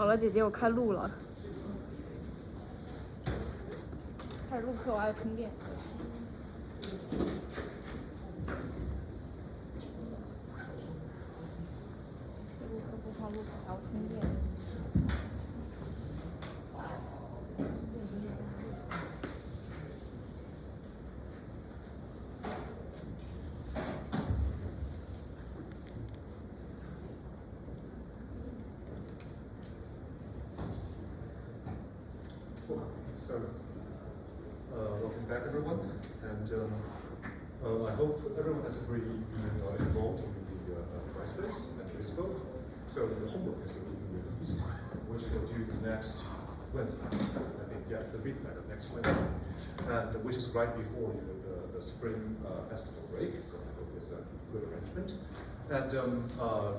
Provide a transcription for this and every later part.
好了，姐姐，我开录了。开始录课，我还要充电。录课不放录课，还要充电。So, welcome back, everyone, and I hope everyone has already been involved in the process at Facebook. So the homework is being released, which we'll do next Wednesday. I think, yeah, the midnight of next Wednesday, and which is right before the spring festival break. So I hope it's a good arrangement. And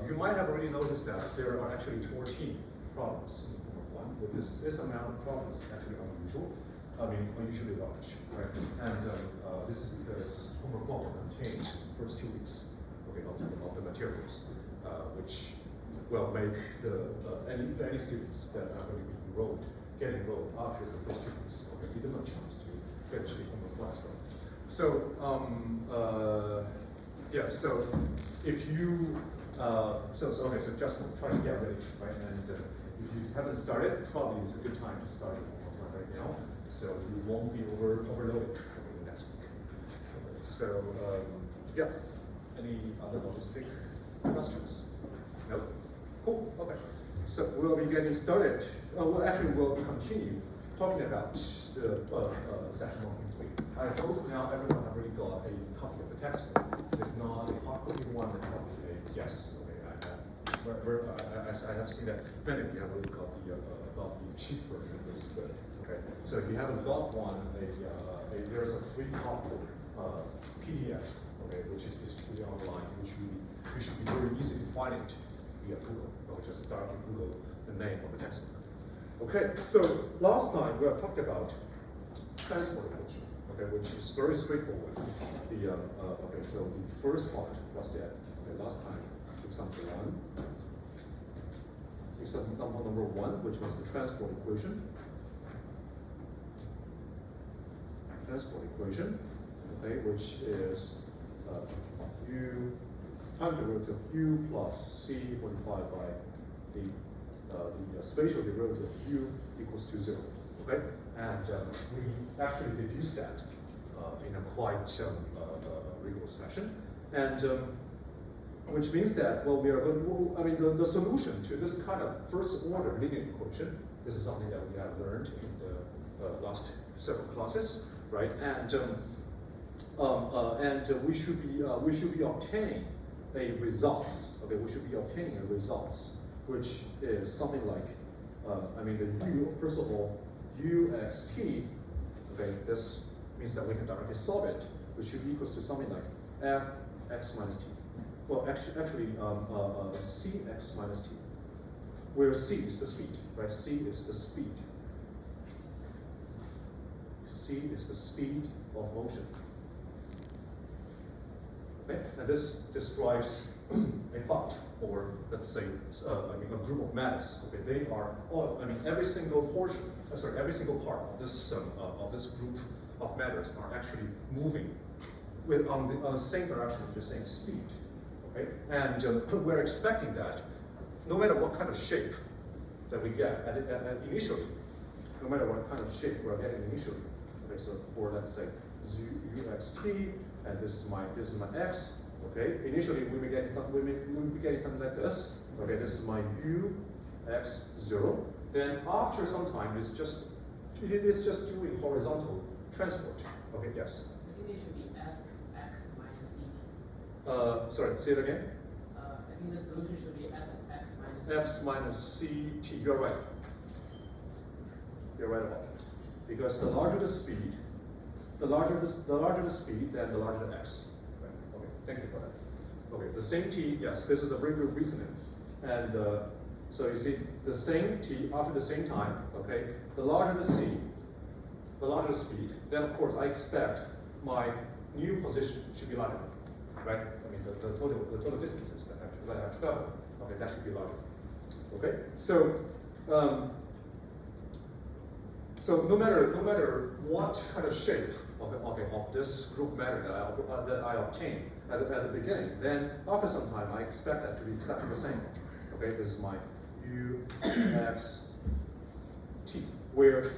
you might have already noticed that there are actually 14 problems in homework one. With this amount of problems, actually unusual. I mean, unusually large, right? And this is because homework one will contain the first 2 weeks, okay, of the materials, which will make any students that are going to be get enrolled after the first 2 weeks, okay, give them a chance to finish the homework class. So, yeah, so if you, so just try to get ready, right? And if you haven't started, probably it's a good time to start your homework right now, so you won't be overloaded over the next week. Okay, so, yeah, any other logistic questions? No? Cool, okay. So we'll be getting started. We'll continue talking about the section 1.3. I hope now everyone have already got a copy of the textbook. If not, a hard copy one and probably a yes. Okay, I have seen that many of you have already got the cheap version, which is good. Okay, so if you haven't got one, there's a free copy PDF, okay, which is distributed online, which should be very easy to find it via Google, or just directly Google the name of the textbook. Okay, so last time we talked about transport equation, okay, which is very straightforward. Okay, so the first part was that. Okay, last time, example number one, which was the transport equation. Transport equation, okay, which is u times the derivative of u plus c multiplied by the spatial derivative of u equals to 0. Okay, and we actually deduced that in a quite rigorous fashion, and which means that, well, we are going to, I mean, the solution to this kind of first order linear equation, this is something that we have learned in the last several classes, right? And we should be obtaining a results. Okay, we should be obtaining a results, which is something like, I mean, the u, first of all, uxt. Okay, this means that we can directly solve it, which should be equals to something like fx minus t. Well, actually, cx minus t, where c is the speed, right? C is the speed. C is the speed of motion. Okay, and this describes a bunch, or let's say, I mean, a group of matters. Okay, they are all, I mean, every single portion, every single part of this group of matters are actually moving on the same direction, the same speed. Okay, and we're expecting that no matter what kind of shape that we get initially, no matter what kind of shape we're getting initially. Okay, so for let's say uxt, and this is my x. Okay, initially we will be getting something like this. Okay, this is my ux0. Then after some time, it is just doing horizontal transport. Okay, yes. I think it should be fx minus ct. Sorry, say it again. I think the solution should be fx minus X minus ct. You're right. You're right about that. Because the larger the speed, then the larger the x. Right? Okay, thank you for that. Okay, the same t, yes, this is a very good reasoning. And so you see, the same t after the same time, okay, the larger the c, the larger the speed, then of course I expect my new position should be larger, right? I mean, the total distances that I have traveled, okay, that should be larger. Okay, so so no matter what kind of shape of this group matter that I obtain at the beginning, then after some time I expect that to be exactly the same. Okay, this is my u x t, where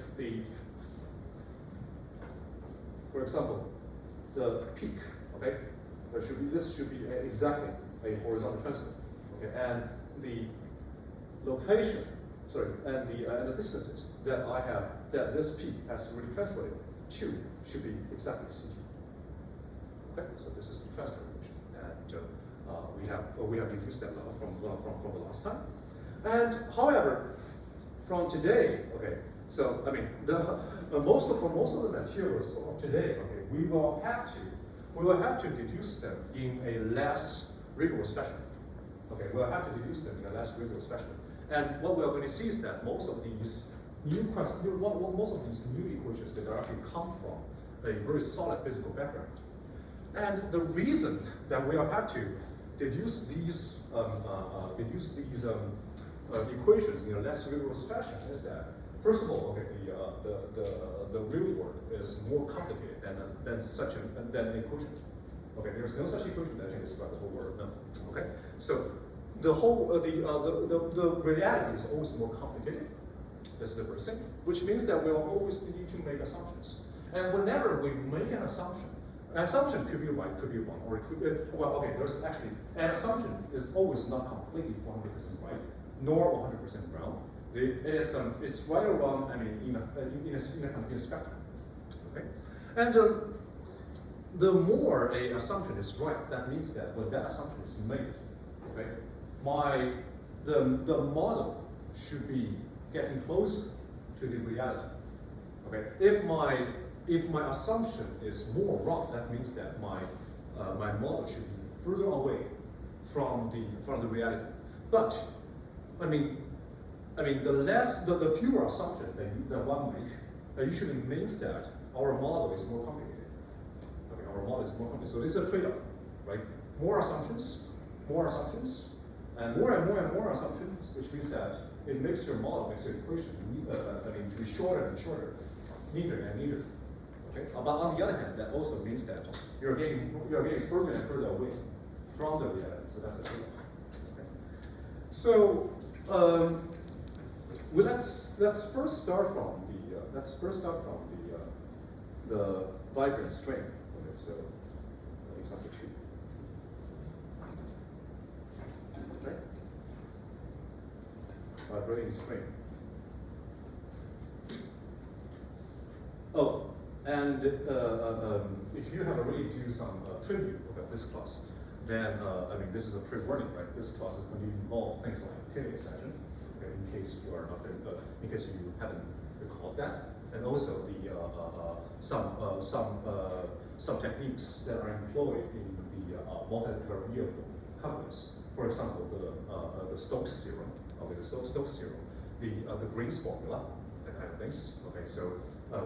for example, the peak, okay, this should be exactly a horizontal transport, okay, and the location, and the distances that I have, that this peak has really transported to should be exactly CT. Okay, so this is the transport relation, and we have deduced that from the last time. And however, from today, okay, so I mean for most of the materials of today, okay, we will have to deduce them in a less rigorous fashion. Okay, we'll have to deduce them in a less rigorous fashion. And what we are going to see is that most of these new equations that actually come from a very solid physical background. And the reason that we will have to deduce these equations in a less rigorous fashion is that, first of all, okay, the real world is more complicated than an equation. Okay, there's no such equation that can describe the whole world. No. Okay, so the whole the reality is always more complicated. This is the first thing, which means that we'll always need to make assumptions. And whenever we make an assumption could be right, could be wrong, or it could be, well, okay, there's actually, an assumption is always not completely 100% right, nor 100% wrong. It's right or wrong, I mean, in a spectrum, okay? And the more an assumption is right, that means that when that assumption is made, okay, the model should be getting closer to the reality. Okay, if my assumption is more wrong, that means that my model should be further away from the reality. But I mean the fewer assumptions that one make, usually means that our model is more complicated. Okay, our model is more complicated. So this is a trade-off, right? More assumptions, and more assumptions, which means that it makes your model, makes your equation, to be shorter and shorter, neater and neater. Okay? But on the other hand, that also means that you're getting further and further away from the reality. So that's a trade-off. Okay? So let's first start from the vibrant string. Okay, so example 2. Okay. Vibrating string. Oh, and if you have already do some preview of this class, then this is a pre-warning, right? This class is going to involve things like PDE session, okay, in case you are not, in case you haven't recalled that, and also the some techniques that are employed in the multivariable calculus. For example, the Stokes theorem, okay, the Stokes theorem, the Green's formula, that kind of things. Okay, so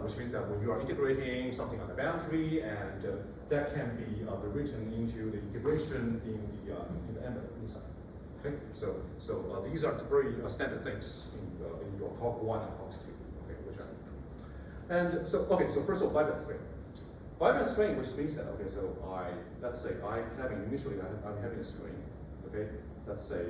which means that when you are integrating something on the boundary, and that can be rewritten into the integration in the envelope inside. Okay, so these are the very standard things in your Calc 1 and Calc 2. Okay, which are, and so okay, so first of all, vibrant string. Vibrant string, which means that so let's say I'm having a string. Okay, let's say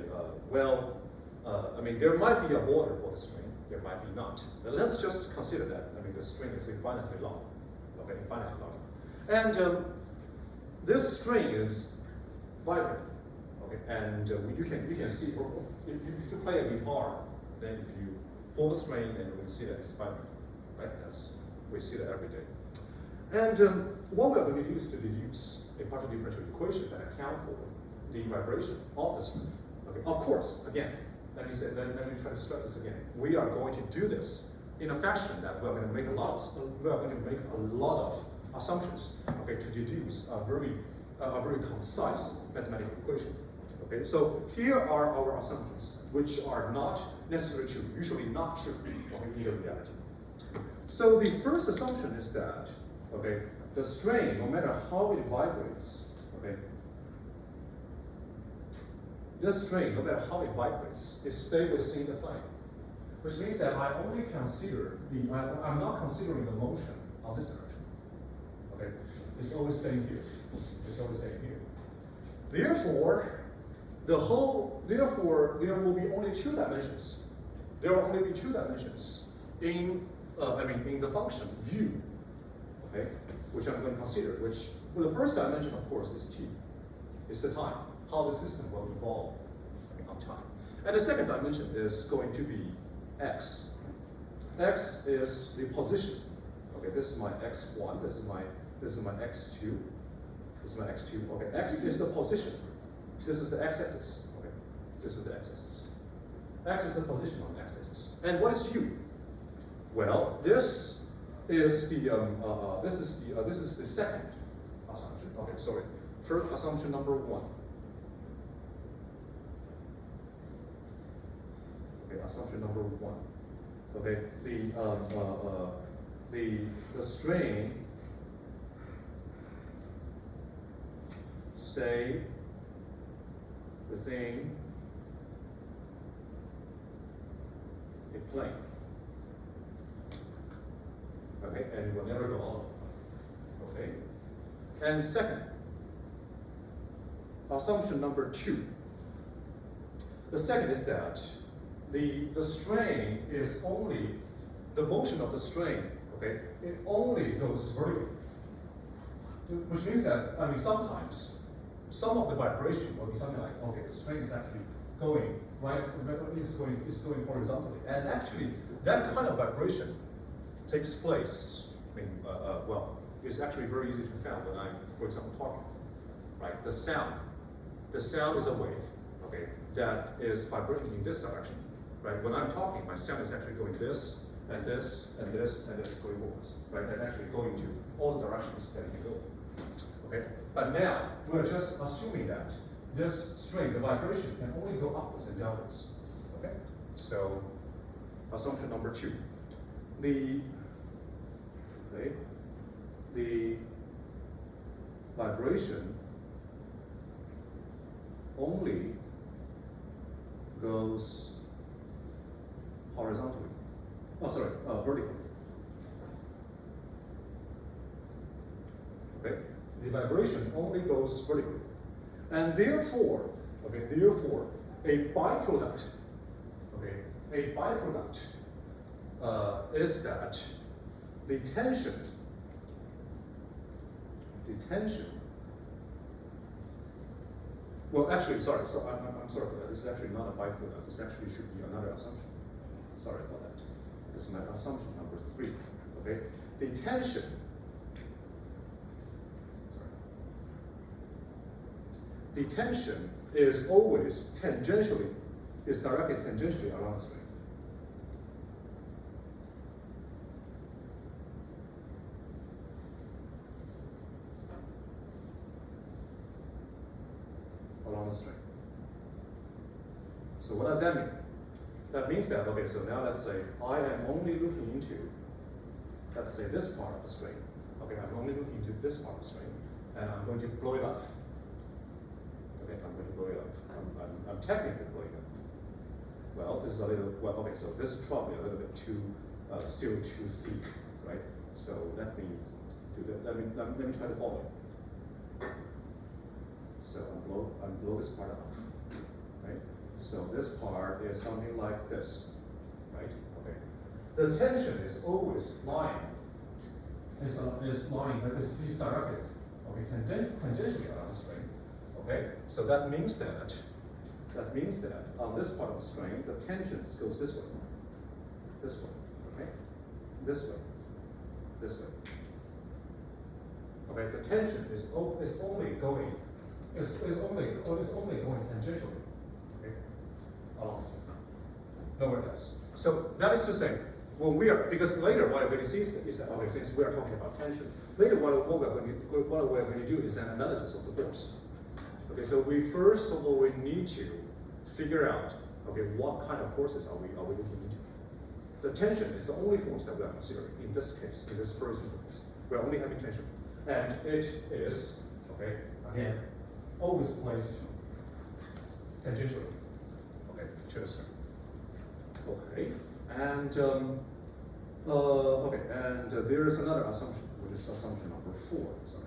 there might be a border for the string. There might be not. But let's just consider that. The string is infinitely long. Okay, infinitely long. And this string is vibrant. Okay, and you can see if you play a guitar, then if you pull the string, then you will see that it's vibrant. Right? We see that every day. And what we're going to do is to deduce a partial differential equation that account for the vibration of the string. Okay, of course, again. Let me try to stress this again. We are going to do this in a fashion that we are going to make a lot of assumptions, okay, to deduce a very concise mathematical equation. Okay, so here are our assumptions, which are not necessarily true, usually not true, okay, in the reality. So the first assumption is that the string, no matter how it vibrates, this string, no matter how it vibrates, it stays within the plane. which means that I only consider I'm not considering the motion of this direction. Okay, it's always staying here. It's always staying here. Therefore, there will be only two dimensions. There will only be two dimensions in in the function u. Okay, which I'm going to consider. Which the first dimension, of course, is t. It's the time, how the system will evolve on time. And the second dimension is going to be x. X is the position. Okay, this is my x1. This is my x2. This is my x2. Okay, x is the position. This is the x-axis. Okay, this is the x-axis. X is the position on the x-axis. And what is u? Well, this is the second assumption. Okay, sorry. First assumption number 1. Okay, assumption number 1. Okay, the strain stay within a plane. Okay, and it will never go out. Okay, and second, assumption number 2. The second is that the strain is only, the motion of the strain, okay, it only goes vertically. Which means that, sometimes, some of the vibration will be something like, okay, the strain is actually going, right, it's going horizontally. And actually, that kind of vibration takes place, well, it's actually very easy to find when I'm, for example, talking, right? The sound is a wave, okay, that is vibrating in this direction, right? When I'm talking, my sound is actually going this, and this, and this, and this going forwards, right? And actually going to all the directions that it can go. Okay? But now, we're just assuming that this strain, the vibration, can only go upwards and downwards. Okay? So, assumption number 2. The vibration only goes horizontally. Oh, sorry, vertically. Okay, the vibration only goes vertically, and therefore, a byproduct, is that the tension. Well, actually, sorry. So I'm sorry for that. This is actually not a byproduct. This actually should be another assumption. Sorry about that. This is my assumption number 3. Okay, the tension. Sorry. The tension is always tangentially, is directed tangentially around the string. Along the string. So what does that mean? That means that, okay, so now let's say I am only looking into, let's say, this part of the string. Okay, I'm only looking into this part of the string, and I'm going to blow it up. Okay, I'm going to blow it up. I'm technically blowing it up. Well, this is a little, well, okay, so this is probably a little bit too, still too thick, right? So let me do that. Let me try to follow it. So I blow this part up, right? So this part is something like this, right? Okay. The tension is always lying. Is lying, but it's directed, okay, tangentially around the string. Okay. So that means that on this part of the string, the tension goes this way, okay, this way. Okay. The tension is only going. It's only going tangentially, okay, along the string. Nowhere else. So that is to say, when we are, because later what we're going to see is that, okay, since we are talking about tension, later what we're going to do is an analysis of the force. Okay, so we first of all we need to figure out, okay, what kind of forces are we looking into. The tension is the only force that we are considering in this case, in this first case. We're only having tension, and it is, okay, again, always placed tangentially, okay, to the string. Okay, and okay, and there is another assumption, which is assumption number 4. Sorry.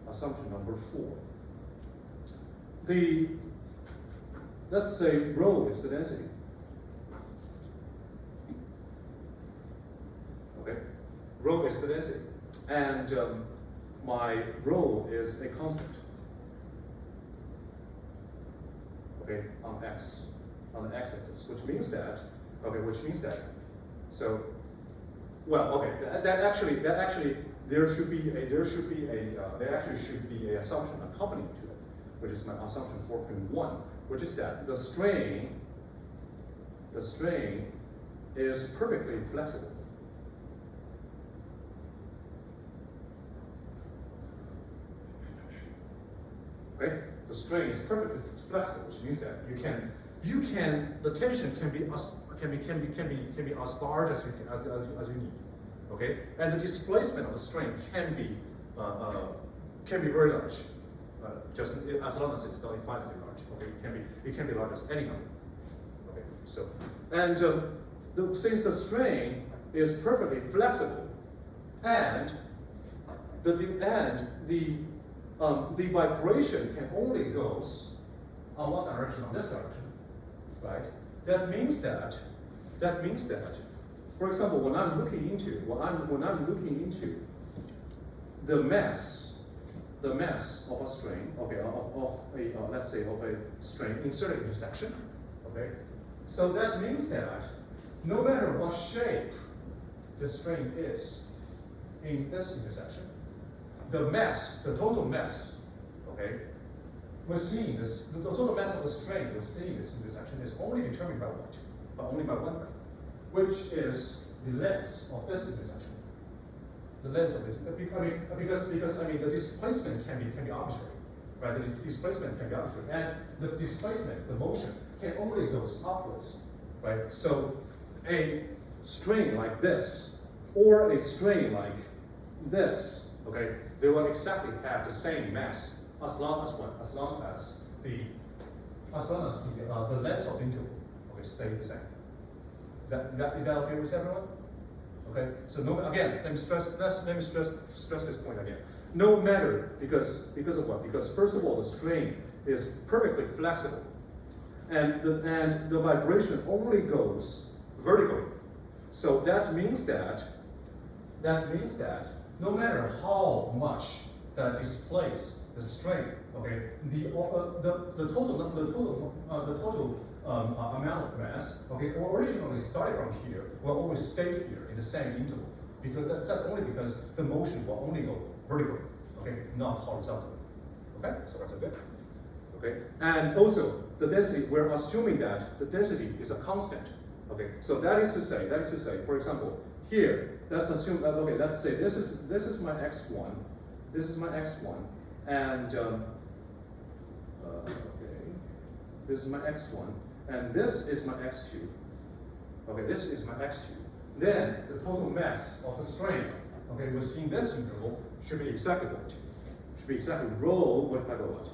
Assumption number 4. Let's say rho is the density. Okay, rho is the density, and my rho is a constant. Okay, on x, on the x-axis, which means that, so, well, okay, that actually there should be a assumption accompanying to it, which is my assumption 4.1, which is that the strain is perfectly flexible. Okay, the strain is perfectly flexible, which means that the tension can be as large as you need. Okay, and the displacement of the strain can be very large, just as long as it's not infinitely large. Okay, it can be large as any number. Okay, so and since the strain is perfectly flexible, and the vibration can only goes on one direction, on this direction, right? That means that, for example, when I'm looking into the mass of a strain, okay, let's say of a strain in certain intersection, okay. So that means that no matter what shape the strain is in this intersection, the total mass, okay, within this, the total mass of the strain within this intersection is only determined by what? Only by one thing, which is the length of this intersection. The length of it, because the displacement can be arbitrary, right? The displacement can be arbitrary, and the displacement, the motion, can only goes upwards, right? So a strain like this or a strain like this, okay, they will exactly have the same mass as long as what? As long as the length of the interval, okay, stay the same. Is that okay with everyone? Okay. So again, let me stress this point again. No matter because of what? Because first of all, the strain is perfectly flexible, and the vibration only goes vertically. So that means that no matter how much that displays the strain, okay, the total amount of mass, okay, originally started from here, will always stay here in the same interval, because that's only because the motion will only go vertically, okay, not horizontally. Okay, so that's good. Okay, and also the density, we're assuming that the density is a constant. Okay, so that is to say, for example, here, let's assume that, okay, let's say this is my x1, and okay, this is my x1, and this is my x2. Okay, this is my x2. Then the total mass of the strain, okay, within this interval should be exactly what? Should be exactly rho multiplied by what?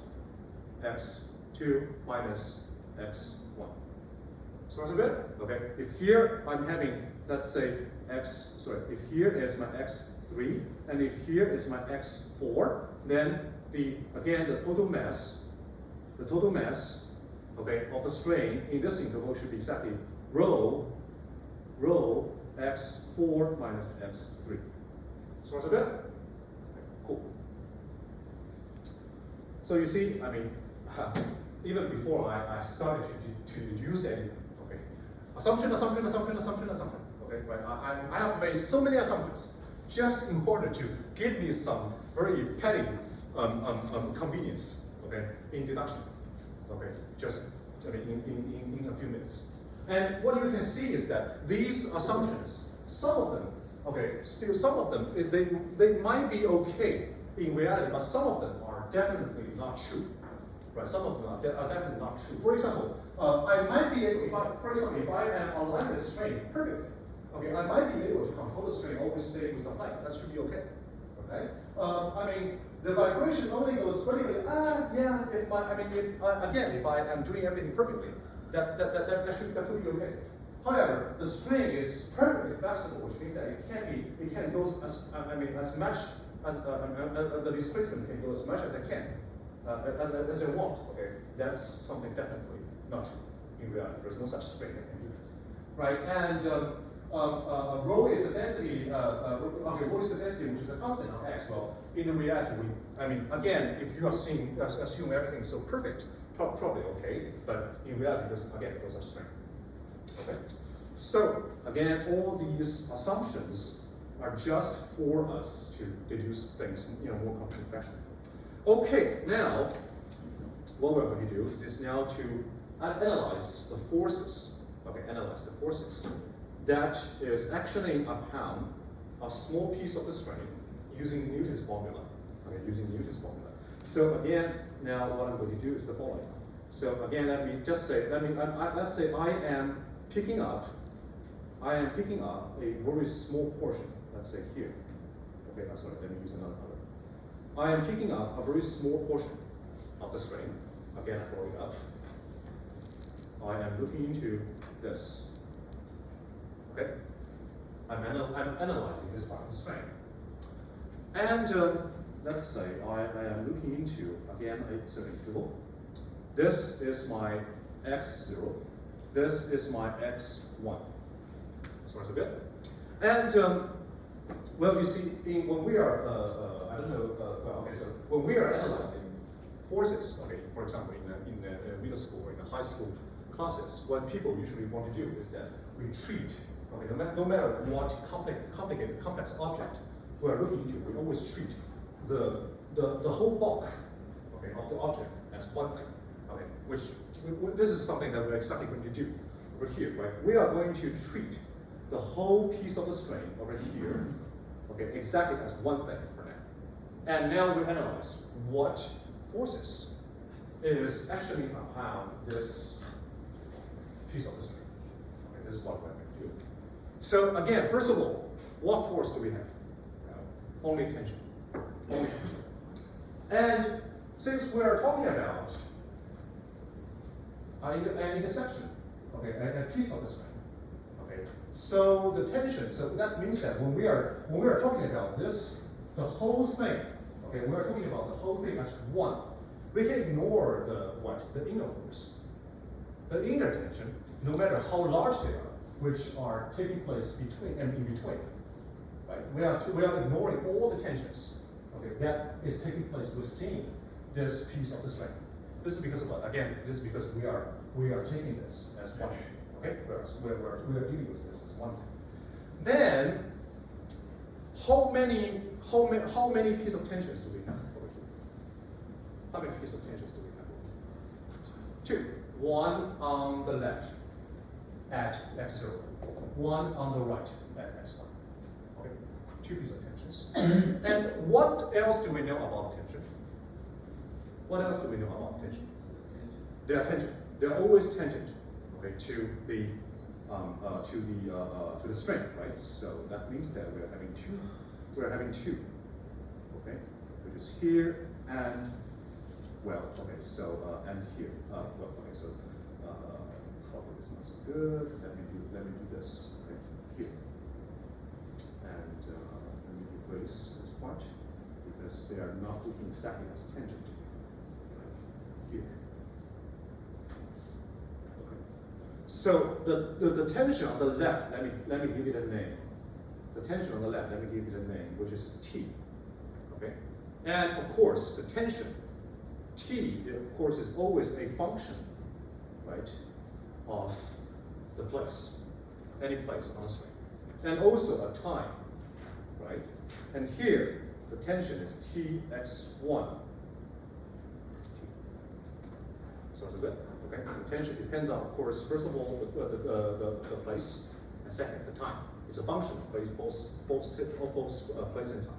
x2 minus x1. So that's good? Okay, if here I'm having, let's say, if here is my x3, and if here is my x4, then the total mass, okay, of the strain in this interval should be exactly rho x4 minus x3. So that's good? Okay, cool. So you see, I mean, even before I started to use anything, okay, assumption. Okay, right? I have made so many assumptions just in order to give me some very petty convenience, okay, in deduction, okay, just in a few minutes. And what you can see is that these assumptions, some of them, okay, still some of them, they might be okay in reality, but some of them are definitely not true, right? Some of them are definitely not true. For example, I might be able, if I am aligning the strain perfectly, okay, I might be able to control the strain, always stay with the height. That should be okay. Okay. I mean, the vibration only goes vertically. If I am doing everything perfectly, that could be okay. However, the string is perfectly flexible, which means that it can go as much as the displacement can go as much as I can, as I want. Okay, that's something definitely not true in reality. There's no such string that can do that, right? And rho is the density. Rho is the density, which is a constant on X. Well, in reality, again, if you assume everything is so perfect, probably okay. But in reality, there's no such string. Okay. So again, all these assumptions are just for us to deduce things in a more complete fashion. Okay, now what we're going to do is now to analyze the forces. Okay, analyze the forces that is actioning upon a small piece of the string using Newton's formula. Okay, using Newton's formula. So again, now what I'm going to do is the following. So again, let me just say, let's say I am picking up a very small portion. Let's say here. Okay, sorry, let me use another color. I am picking up a very small portion of the string. Again, I blow it up. I am looking into this. Okay, I'm analyzing this part of the string. And let's say I am looking into, again, a certain interval. This is my x0. This is my x1. So far so good. And well, you see, when we are, I don't know, okay, so when we are analyzing forces, okay, for example, in the middle school or in the high school classes, what people usually want to do is that we treat, okay, no matter what complex object we are looking into, we always treat the whole bulk, okay, of the object as one thing, okay, which this is something that we're exactly going to do over here, right? We are going to treat the whole piece of the string over here, okay, exactly as one thing for now. And now we analyze what forces is actually upon this piece of the string. Okay, this is what we're going to do. So again, first of all, what force do we have? Only tension. Only tension. And since we are talking about an intersection, okay, a piece of the string, okay, so the tension, so that means that when we are talking about this, the whole thing, okay, we are talking about the whole thing as one. We can ignore the inner force. The inner tension, no matter how large they are, which are taking place between and in between, right? We are ignoring all the tensions, okay, that is taking place within this piece of the string. This is because of what? Again, this is because we are taking this as one thing, okay? Whereas we are dealing with this as one thing. Then, how many pieces of tensions do we have over here? How many pieces of tensions do we have over here? 2. One on the left at x0. One on the right at x1. Okay, 2 pieces of tensions. And what else do we know about tension? What else do we know about tension? They are tangent. They are always tangent, okay, to the string, right? So that means that we are having two. We are having 2, okay, which is here and well, okay. So and here. Well, okay. So probably it's not so good. Let me do this right here, and let me replace this part because they are not looking exactly as tangent. Here. Okay. So the tension on the left, let me give it a name. The tension on the left, let me give it a name, which is T. Okay? And of course, the tension, T, of course, is always a function, right, of the place, any place on the string. And also a time, right? And here, the tension is Tx1. So it's good. Okay. The tension depends on, of course, first of all, the place, and second, the time. It's a function of both place and time.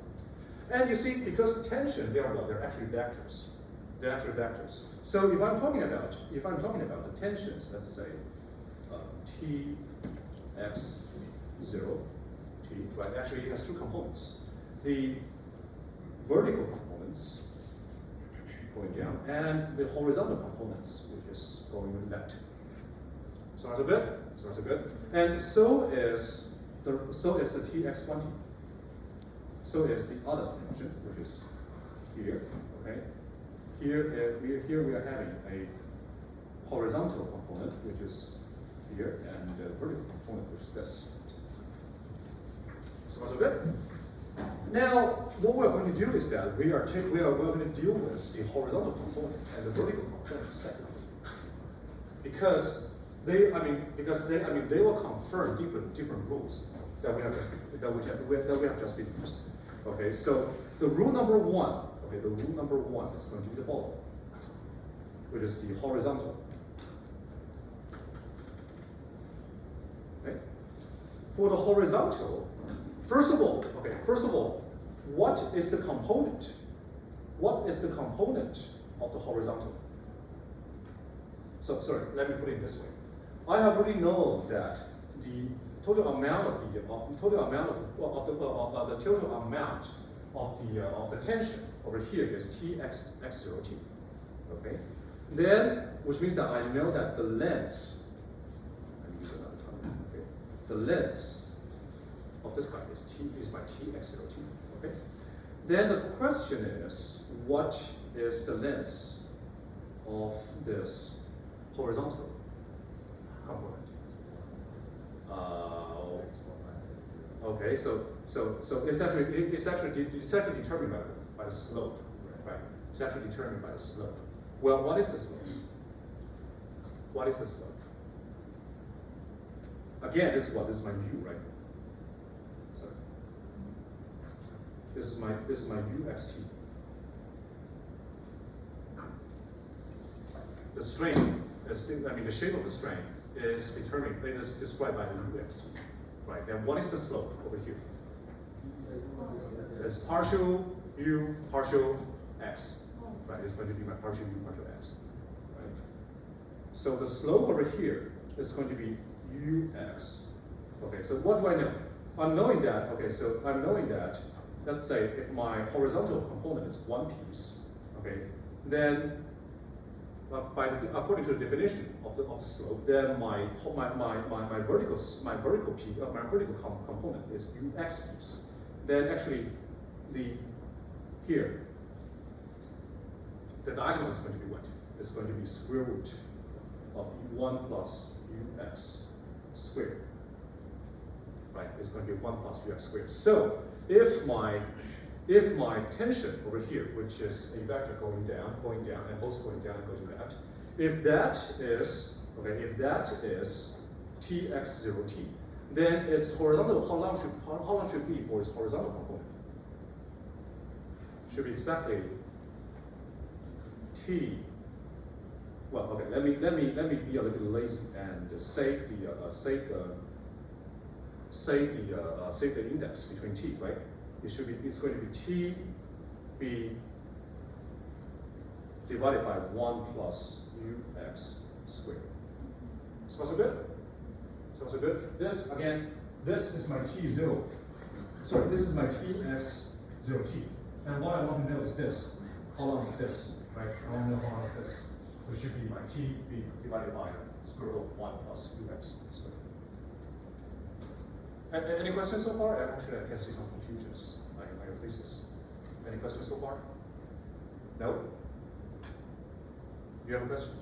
And you see, because the tension, they're actually vectors. They're actually vectors. So if I'm talking about the tensions, let's say Tx0, T, right? Actually, it has 2 components. The vertical components going down, and the horizontal components, which is going left. So that's good. So that's good. And so is the tx20. So is the other dimension, which is here. Okay. Here we are having a horizontal component, which is here, and a vertical component, which is this. So that's good. Now, what we're going to do is that we're going to deal with the horizontal component and the vertical component separately, because they will confirm different rules that we have just introduced. Okay, so the rule number one. Okay, the rule number one is going to be the following, which is the horizontal. Okay, for the horizontal. First of all, what is the component? What is the component of the horizontal? So sorry, let me put it this way. I have already known that the total amount of the total amount of the tension over here is Tx0T. Okay, then which means that I know that the length. Let me use another term. Okay, the length of this guy is by Tx0T. Okay? Then the question is, what is the length of this horizontal component? Okay, so it's actually determined by the slope, right? It's actually determined by the slope. Well, what is the slope? What is the slope? Again, this is my u, right? This is my uxt. The strain is the shape of the strain is described by the uxt, right? And what is the slope over here? It's partial u partial x, right? It's going to be my partial u partial x, right? So the slope over here is going to be ux. Okay, so what do I know? I'm knowing that. Okay, so I'm knowing that. Let's say if my horizontal component is one piece, okay, then according to the definition of the slope, then my vertical component is ux piece. Then actually the diagonal is going to be what? It's going to be square root of 1 plus ux squared. Right? It's going to be 1 plus ux squared. So if my tension over here, which is a vector going down, and both going down and going left, if that is Tx0T, then its horizontal, how long should be for its horizontal component? Should be exactly T. Well, okay, let me be a little lazy and save the index between t, right? It's going to be t b divided by 1 plus ux squared. So good? So good? This is my t0. Sorry, this is my tx0t. And what I want to know is this. How long is this? Right? I want to know how long is this. Which should be my t b divided by square root of 1 plus ux squared. Any questions so far? Actually, I can see some confusions on your faces. Any questions so far? No? You have a question?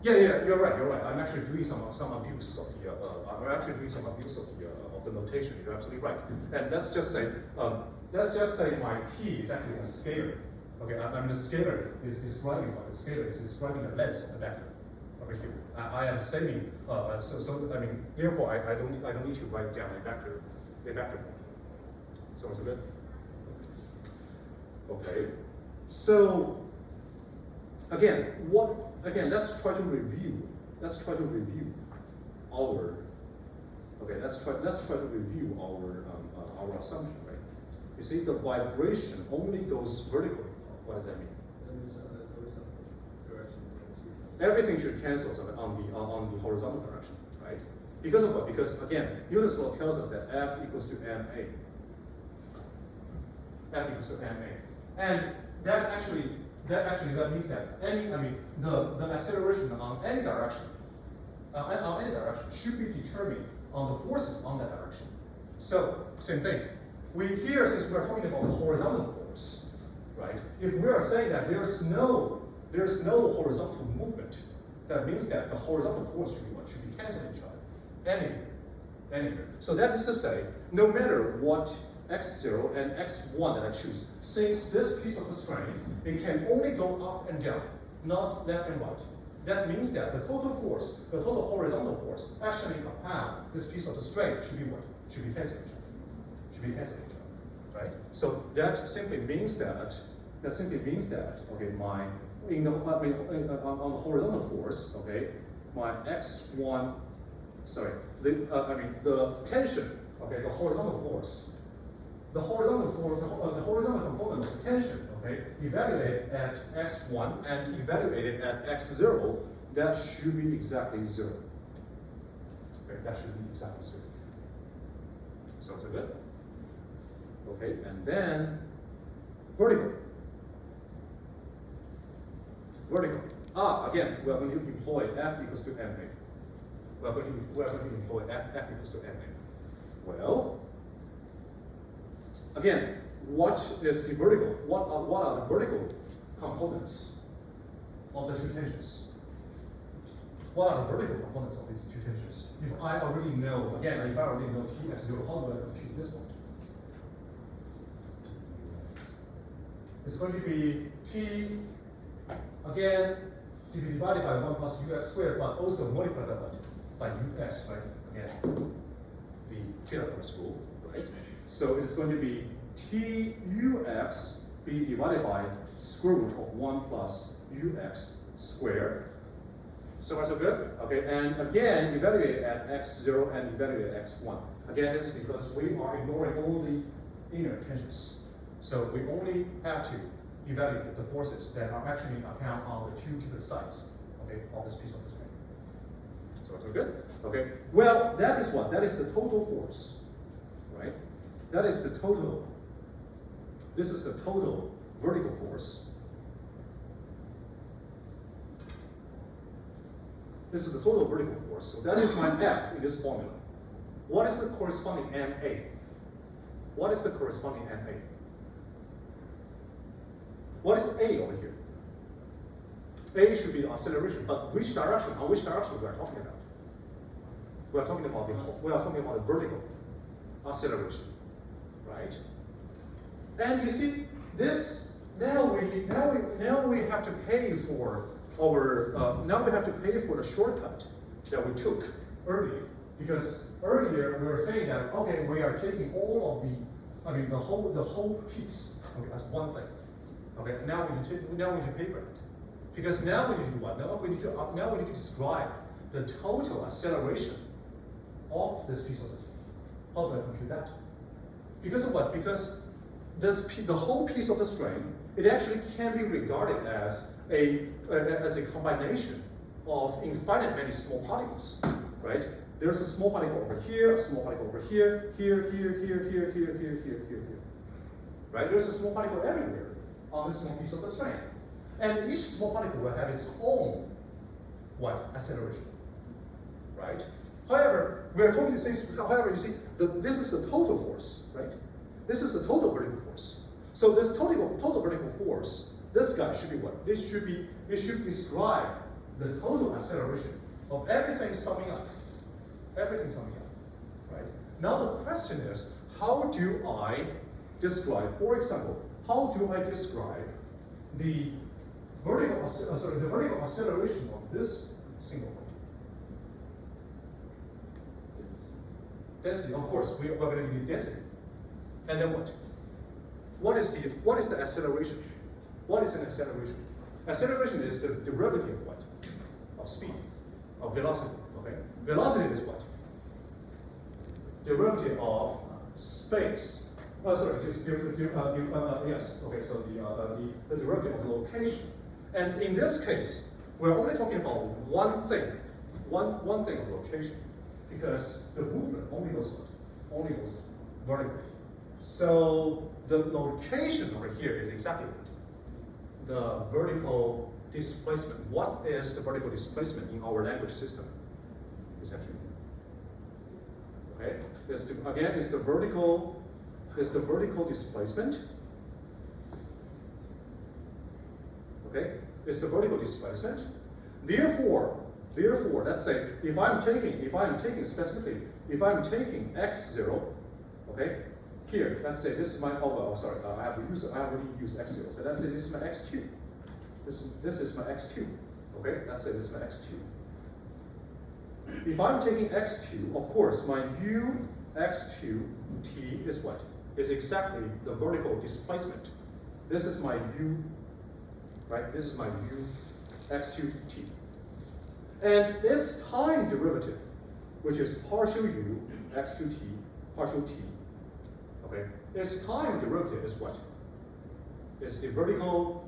Yeah, you're right. I'm actually doing some abuse of the notation. You're absolutely right. And let's just say my t is actually a scalar. Okay, the scalar is describing what? The scalar is describing the length of the vector. Over here, I am saving. Therefore, I don't need to write down a vector form. So it's good. Okay. So again, let's try to review. Let's try to review our. Okay, let's try to review our assumption, right? You see, the vibration only goes vertically. What does that mean? Everything should cancel on the horizontal direction, right? Because of what? Because again, Newton's law tells us that F equals to ma. F equals to ma, and that actually that means that the acceleration on any direction, should be determined on the forces on that direction. So same thing. Since we are talking about the horizontal force, right? If we are saying that there's no horizontal movement, that means that the horizontal force should be what? Should be canceling each other. Anywhere. So that is to say, no matter what x0 and x1 that I choose, since this piece of the string, it can only go up and down, not left and right. That means that the total force, the total horizontal force, actually upon this piece of the string should be what? Should be canceling each other. Should be canceling each other, right? So that simply means that, okay, on the horizontal force, okay, my x1, sorry, the tension, okay, the horizontal force, the horizontal component of the tension, okay, evaluated at x1 and evaluated at x0, that should be exactly 0. Okay, that should be exactly 0. Sounds good? Okay, and then vertical. Again, we are going to employ F equals to ma. We are going to employ F equals to ma. Well, again, what is the vertical? What are the vertical components of the two tangents? What are the vertical components of these two tangents? If I already know Tx0, how do I compute this one? It's going to be T, again, to be divided by 1 plus ux squared, but also multiplied by ux, right? Again, the Pythagoras rule, right? So it's going to be Tux be divided by square root of 1 plus ux squared. So far so good? Okay, and again, evaluate at x0 and evaluate at x1. Again, this is because we are ignoring all the inner tangents. So we only have to evaluate the forces that are actually account on the two different sides, okay, of this piece of the string. So far so good? Okay, well, that is what? That is the total force, right? That is the total. This is the total vertical force. This is the total vertical force. So that is my F in this formula. What is the corresponding MA? What is the corresponding MA? What is A over here? A should be the acceleration, but which direction? On which direction we are talking about? We are talking about the vertical acceleration, right? And you see this. Now we have to pay for our. Now we have to pay for the shortcut that we took earlier, because earlier we were saying that okay, we are taking all of the whole piece, okay, as one thing. Okay, now we need to pay for it, because now we need to do what? Now we need to describe the total acceleration of this piece of the string. How do I compute that? Because of what? Because the whole piece of the string, it actually can be regarded as a combination of infinite many small particles, right? There's a small particle over here, a small particle over here, here, right? There's a small particle everywhere on this small piece of the string. And each small particle will have its own, what? Acceleration, right? However, we are talking things, however, you see, this is the total force, right? This is the total vertical force. So this total vertical force, this guy should be what? It should describe the total acceleration of everything summing up. Everything summing up, right? Now the question is, how do I describe, for example, how do I describe the vertical acceleration of this single point? Density, of course, we're going to use density. And then what? What is the acceleration? What is an acceleration? Acceleration is the derivative of what? Of speed, of velocity. Okay. Velocity is what? Derivative of space. Yes. Okay. So the derivative of the location. And in this case, we're only talking about one thing of location, because the movement only goes what? Only goes vertically. So the location over here is exactly what? the vertical displacement. What is the vertical displacement in our language system? Essentially. Okay. Again, it's the vertical displacement. Okay, it's the vertical displacement. Therefore, let's say if I'm taking specifically, if I'm taking x0, okay, here, let's say this is my, oh well, sorry, I already used x0. So let's say this is my x2. This is my x2. Okay, let's say this is my x2. If I'm taking x2, of course, my u x2t is what? Is exactly the vertical displacement. This is my u, right? This is my u x2t. And its time derivative, which is partial u x2t partial t, okay? Its time derivative is what? Is the vertical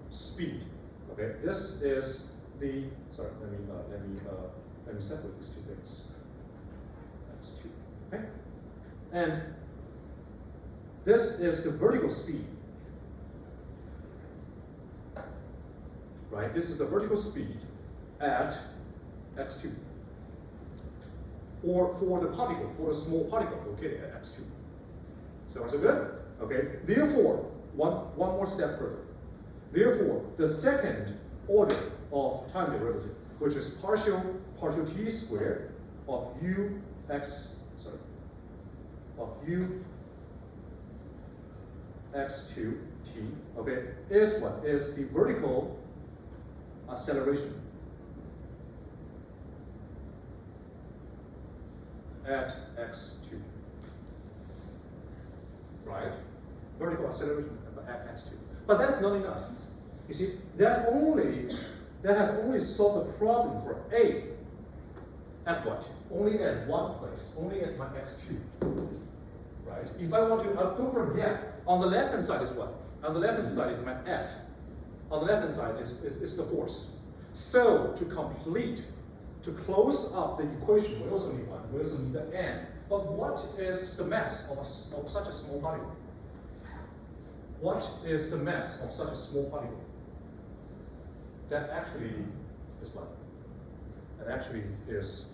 speed, okay? This is the, sorry, let me separate these two things. x2, okay? And this is the vertical speed, right? This is the vertical speed at x2. Or for the particle, for a small particle located at x2. So far so good? Okay. Therefore, one more step further. Therefore, the second order of time derivative, which is partial t squared of u x2t, okay, is what? Is the vertical acceleration at x2, right? Vertical acceleration at x2. But that's not enough. You see, that has only solved the problem for A at what? Only at one place, only at my x2, right? If I want to, don't forget, on the left-hand side is what? On the left-hand side is my F. On the left-hand side is the force. So to close up the equation, we also need what? We also need the n. But what is the mass of such a small particle? What is the mass of such a small particle? That actually is what? That actually is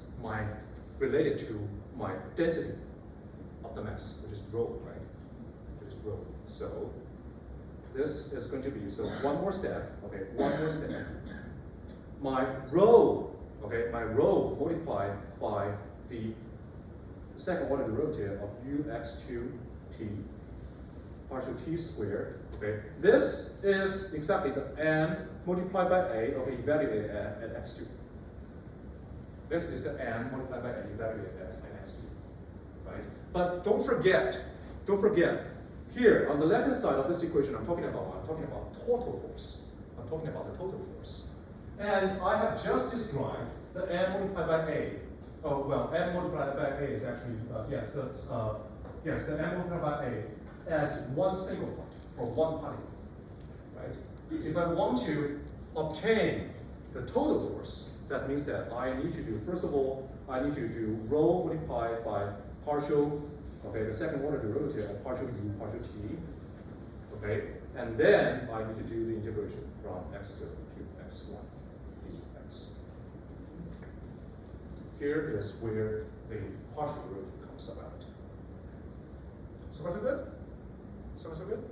related to my density of the mass, which is rho, right? Which is rho. So this is going to be, so one more step, okay, one more step. My rho, okay, my rho multiplied by the second order derivative of u x2t partial t squared, okay. This is exactly the n multiplied by a, okay, evaluated at x2. This is the n multiplied by a evaluated at x2, right? But don't forget, here on the left-hand side of this equation, I'm talking about total force. I'm talking about the total force. And I have just described the n multiplied by a. Oh, well, n multiplied by a is actually, the n multiplied by a at one single point for one particle, right? If I want to obtain the total force, that means that I need to do, first of all, I need to do rho multiplied by partial, okay, the second order derivative of partial u partial t, okay, and then I need to do the integration from x0 to x1 dx. Here is where the partial derivative comes about. So far so good? So far so good?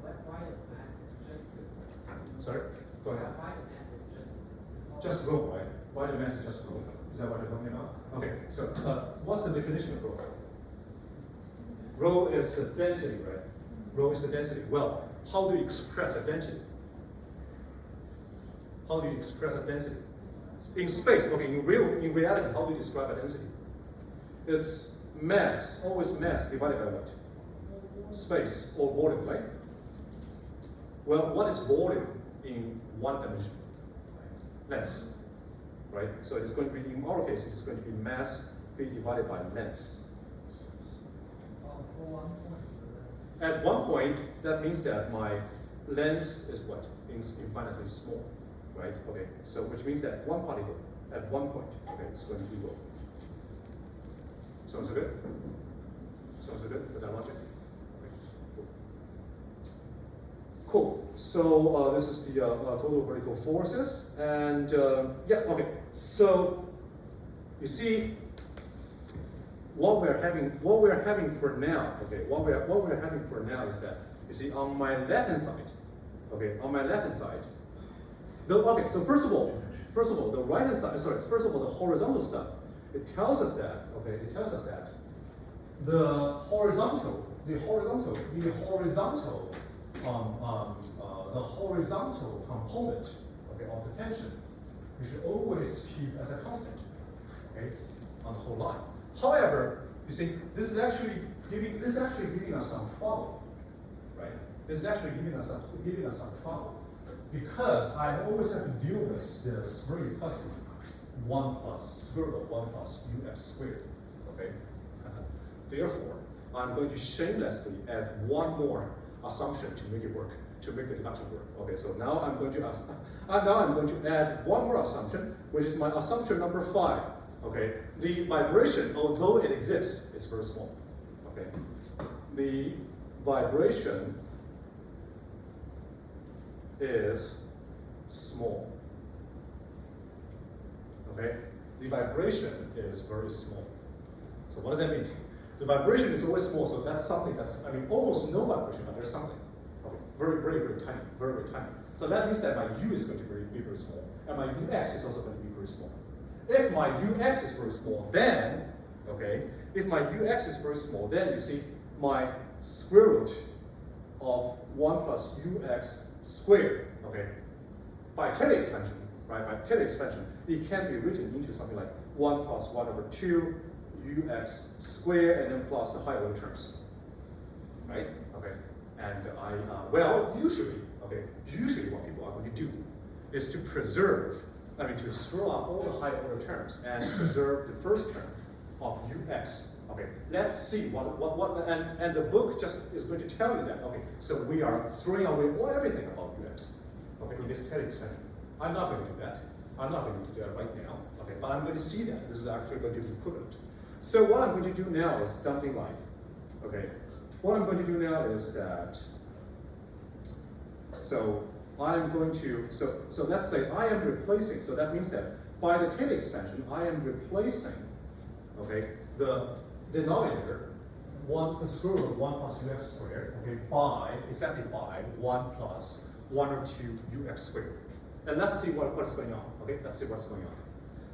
Why is mass is just Sorry? Go ahead. Why the mass is just Just rho, right? Why the mass is just rho? Is that what you're talking about? Okay, so what's the definition of rho? Rho is the density, right? Rho is the density. Well, how do you express a density? How do you express a density? In space, okay, in reality, how do you describe a density? It's mass, always mass divided by what? Space or volume, right? Well, what is volume in one dimension? Length, right? So it's going to be, in our case, it's going to be mass b divided by length. At one point, that means that my length is what? Infinitely small, right? Okay, so which means that one particle at one point, okay, it's going to be low. Sounds good? Sounds good with that logic? Okay, cool. So this is the total vertical forces, and yeah, okay. So you see, what we're having for now, okay, what we're having for now is that, you see, on my left hand side, okay, on my left hand side, okay. So first of all, the right hand side, sorry, first of all, the horizontal stuff, it tells us that, okay, it tells us that the horizontal component, okay, of the tension, you should always keep as a constant, okay, on the whole line. However, you see, this is actually giving us some trouble, right? This is actually giving us some trouble, because I always have to deal with this very fussy 1 plus square root of 1 plus ux squared, okay? Therefore, I'm going to shamelessly add one more assumption to make it work, to make the deduction work. Okay, so now I'm going to add one more assumption, which is my assumption number 5. Okay, the vibration, although it exists, it's very small. Okay, the vibration is small. Okay, the vibration is very small. So what does that mean? The vibration is always small, so that's something that's, I mean, almost no vibration, but there's something. Okay, very, very, very tiny, very, very tiny. So that means that my u is going to be very small, and my ux is also going to be very small. If my ux is very small, then, okay, if my ux is very small, then you see my square root of 1 plus ux squared, okay, by Taylor expansion, right, by Taylor expansion, it can be written into something like 1 plus 1 over 2 ux squared, and then plus the higher order terms, right? Okay, and usually what people are going to do is to preserve, to throw out all the higher order terms and preserve the first term of ux. Okay, let's see and the book just is going to tell you that. Okay, so we are throwing away everything about ux. Okay, in this Taylor expansion. I'm not going to do that. I'm not going to do that right now. Okay, but I'm going to see that this is actually going to be equivalent. So what I'm going to do now is something like, okay, what I'm going to do now is that, so I'm going to, so let's say I am replacing, so that means that by the Taylor expansion, I am replacing, okay, the denominator, the square root of 1 plus ux squared, okay, exactly by 1 plus 1 or 2 ux squared. And let's see what's going on, okay, let's see what's going on.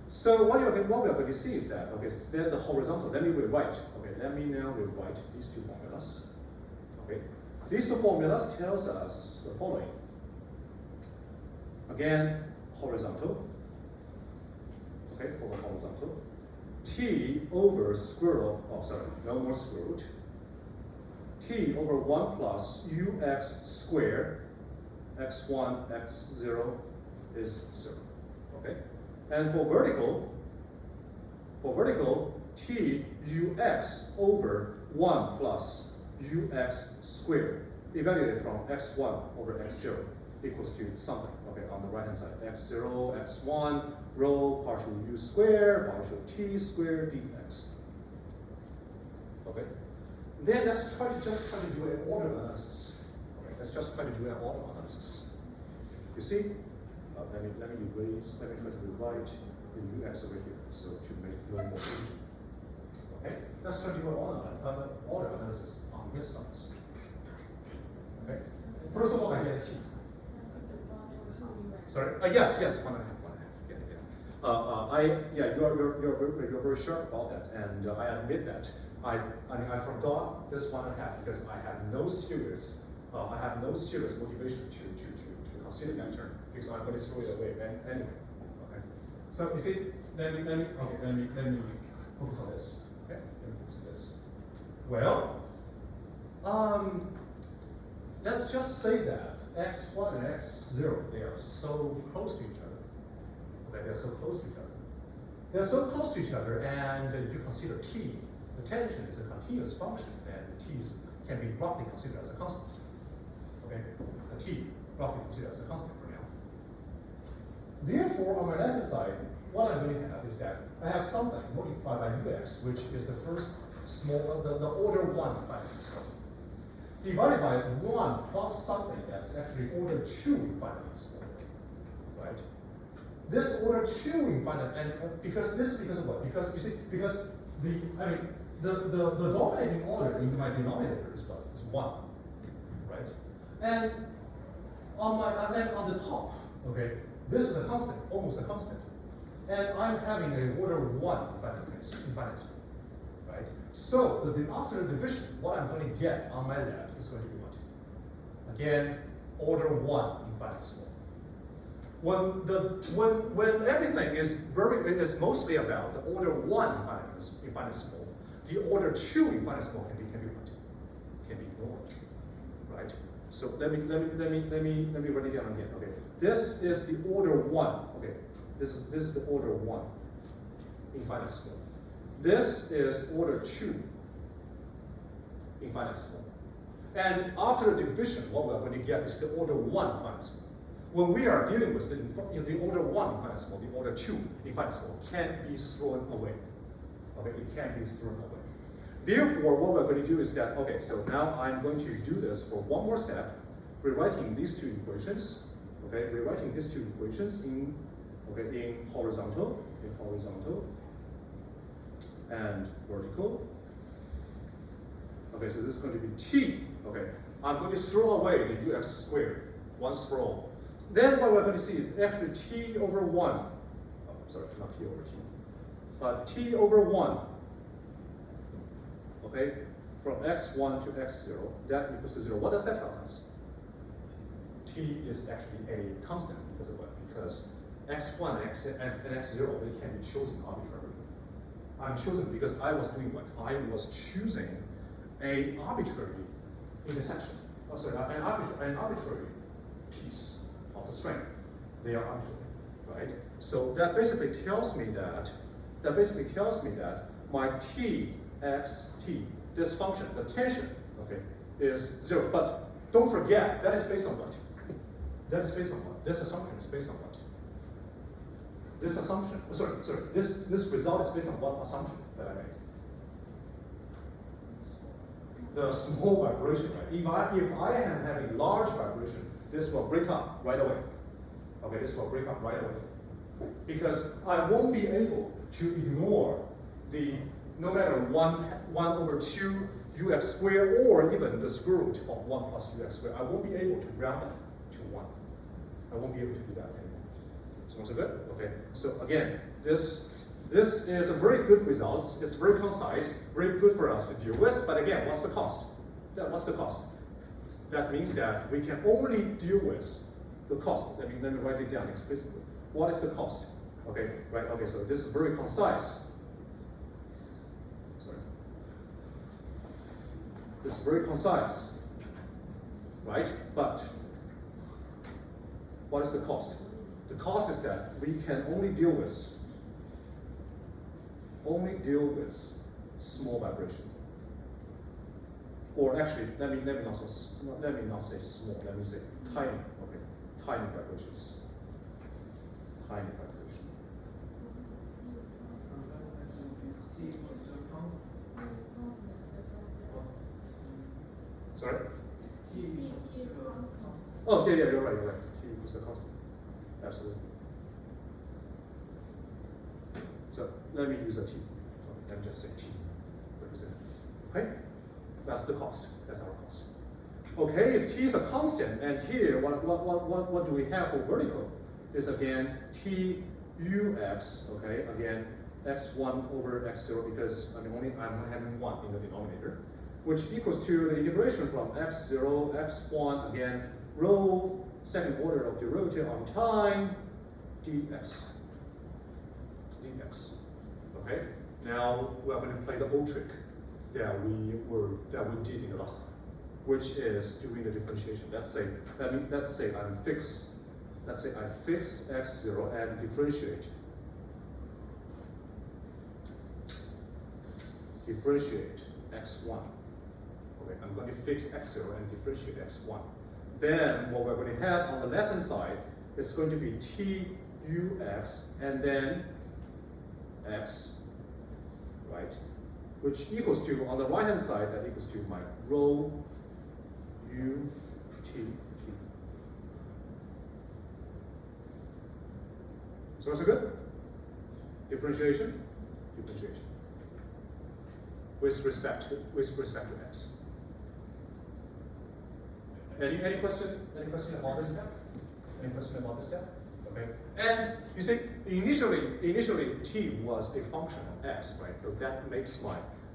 So what we are going to see is that, okay, then the horizontal, let me rewrite, okay, let me now rewrite these two formulas, okay. These two formulas tells us the following. Again, horizontal, okay, over horizontal, t over square root of, no more square root, t over 1 plus ux squared, x1, x0 is 0, okay? And for vertical, t ux over 1 plus ux squared, evaluated from x1 over x0 equals to something, okay, on the right hand side, x0, x1, rho partial u squared, partial t squared dx. Okay, then let's try to do an order analysis. Okay, let's just try to do an order analysis. You see, let me try to rewrite the ux over here, so to make it a little more easy. Okay, let's try to do an order analysis on this side. Okay, first of all, I get a t. Sorry. Yes, 1.5. Yeah. You're very sharp about that, and I admit that. I forgot this 1.5 because I have no serious motivation to consider that term because I'm going to throw it away anyway. Okay. So you see, let me focus on this. Okay. Let me focus on this. Well, let's just say that x1 and x0, they are so close to each other. Okay, they're so close to each other. They're so close to each other, and if you consider t, the tension is a continuous function, and t can be roughly considered as a constant. Okay, the t roughly considered as a constant for now. Therefore, on my left side, what I'm going to have is that I have something multiplied by ux, which is the first the order 1 factor. divided by 1 plus something that's actually order 2 infinite exponent, right? This order 2 infinite, and because of what? Because you see, because the dominating order in my denominator is what? It's 1, right? And on the top, okay, this is a constant, almost a constant. And I'm having a order 1 infinite exponent, right? So after the division, what I'm going to get on my left is going to be what? Again, order 1 infinite small. When everything is mostly about the order 1 infinite small, the order 2 infinite small can be what? Can be ignored, right? So let me write it down again. Okay, this is the order 1. Okay, this is the order 1 infinite small. This is order 2 infinite small. And after the division, what we're going to get is the order 1 infinite small. When we are dealing with the order 1 infinite small, the order 2 infinite small can't be thrown away. Okay, it can't be thrown away. Therefore, what we're going to do is that, okay, so now I'm going to do this for one more step, rewriting these two equations. Okay, rewriting these two equations in horizontal, and vertical. Okay, so this is going to be t. Okay, I'm going to throw away the ux squared once for all. Then what we're going to see is actually t over 1. Oh, sorry, not t over t, but t over 1. Okay, from x1 to x0, that equals to 0. What does that tell us? T is actually a constant because of what? Because x1 and x0, they can be chosen arbitrarily. I'm chosen because I was doing what? I was choosing an arbitrary intersection. Oh, sorry, an arbitrary piece of the string. They are arbitrary, right? So that basically tells me that my t x t, this function, the tension, okay, is 0. But don't forget, that is based on what? That is based on what? This assumption is based on what? This assumption, this result is based on what assumption that I made? The small vibration, right? If I am having large vibration, this will break up right away. Okay, this will break up right away. Because I won't be able to ignore the, no matter 1 over 2 ux squared, or even the square root of 1 plus ux squared, I won't be able to round up to 1. I won't be able to do that anymore. So good? Okay. So again, this is a very good result. It's very concise, very good for us to deal with. But again, what's the cost? What's the cost? That means that we can only deal with the cost. Let me write it down explicitly. What is the cost? Okay, right? Okay, so this is very concise. Sorry. This is very concise, right? But what is the cost? The cost is that we can only deal with small vibration. Or actually, let me not say small. Let me say tiny. Okay, tiny vibrations. Tiny vibration. Sorry. Oh yeah, you're right. T equals the constant. Absolutely. So let me use a t. Let me just say t. Represent. Okay? That's the cost. That's our cost. Okay, if t is a constant, and here what do we have for vertical? Is again t ux. Okay, again x1 over x0, because I'm having 1 in the denominator, which equals to the integration from x0, x1, again rho second order of derivative on time dx. Okay. Now we are going to play the old trick that we did in the last time, which is doing the differentiation. Let's say I fix x0 and differentiate x1. Okay, I'm going to fix x0 and differentiate x1. Then what we're going to have on the left hand side is going to be tux and then x, right? Which equals to, on the right hand side, that equals to my rho u, t, t. So that's good? Differentiation? Differentiation. With respect to x. Any question? Any question about this step? Any question about this step? Okay. And you see, initially t was a function of x, right? So that makes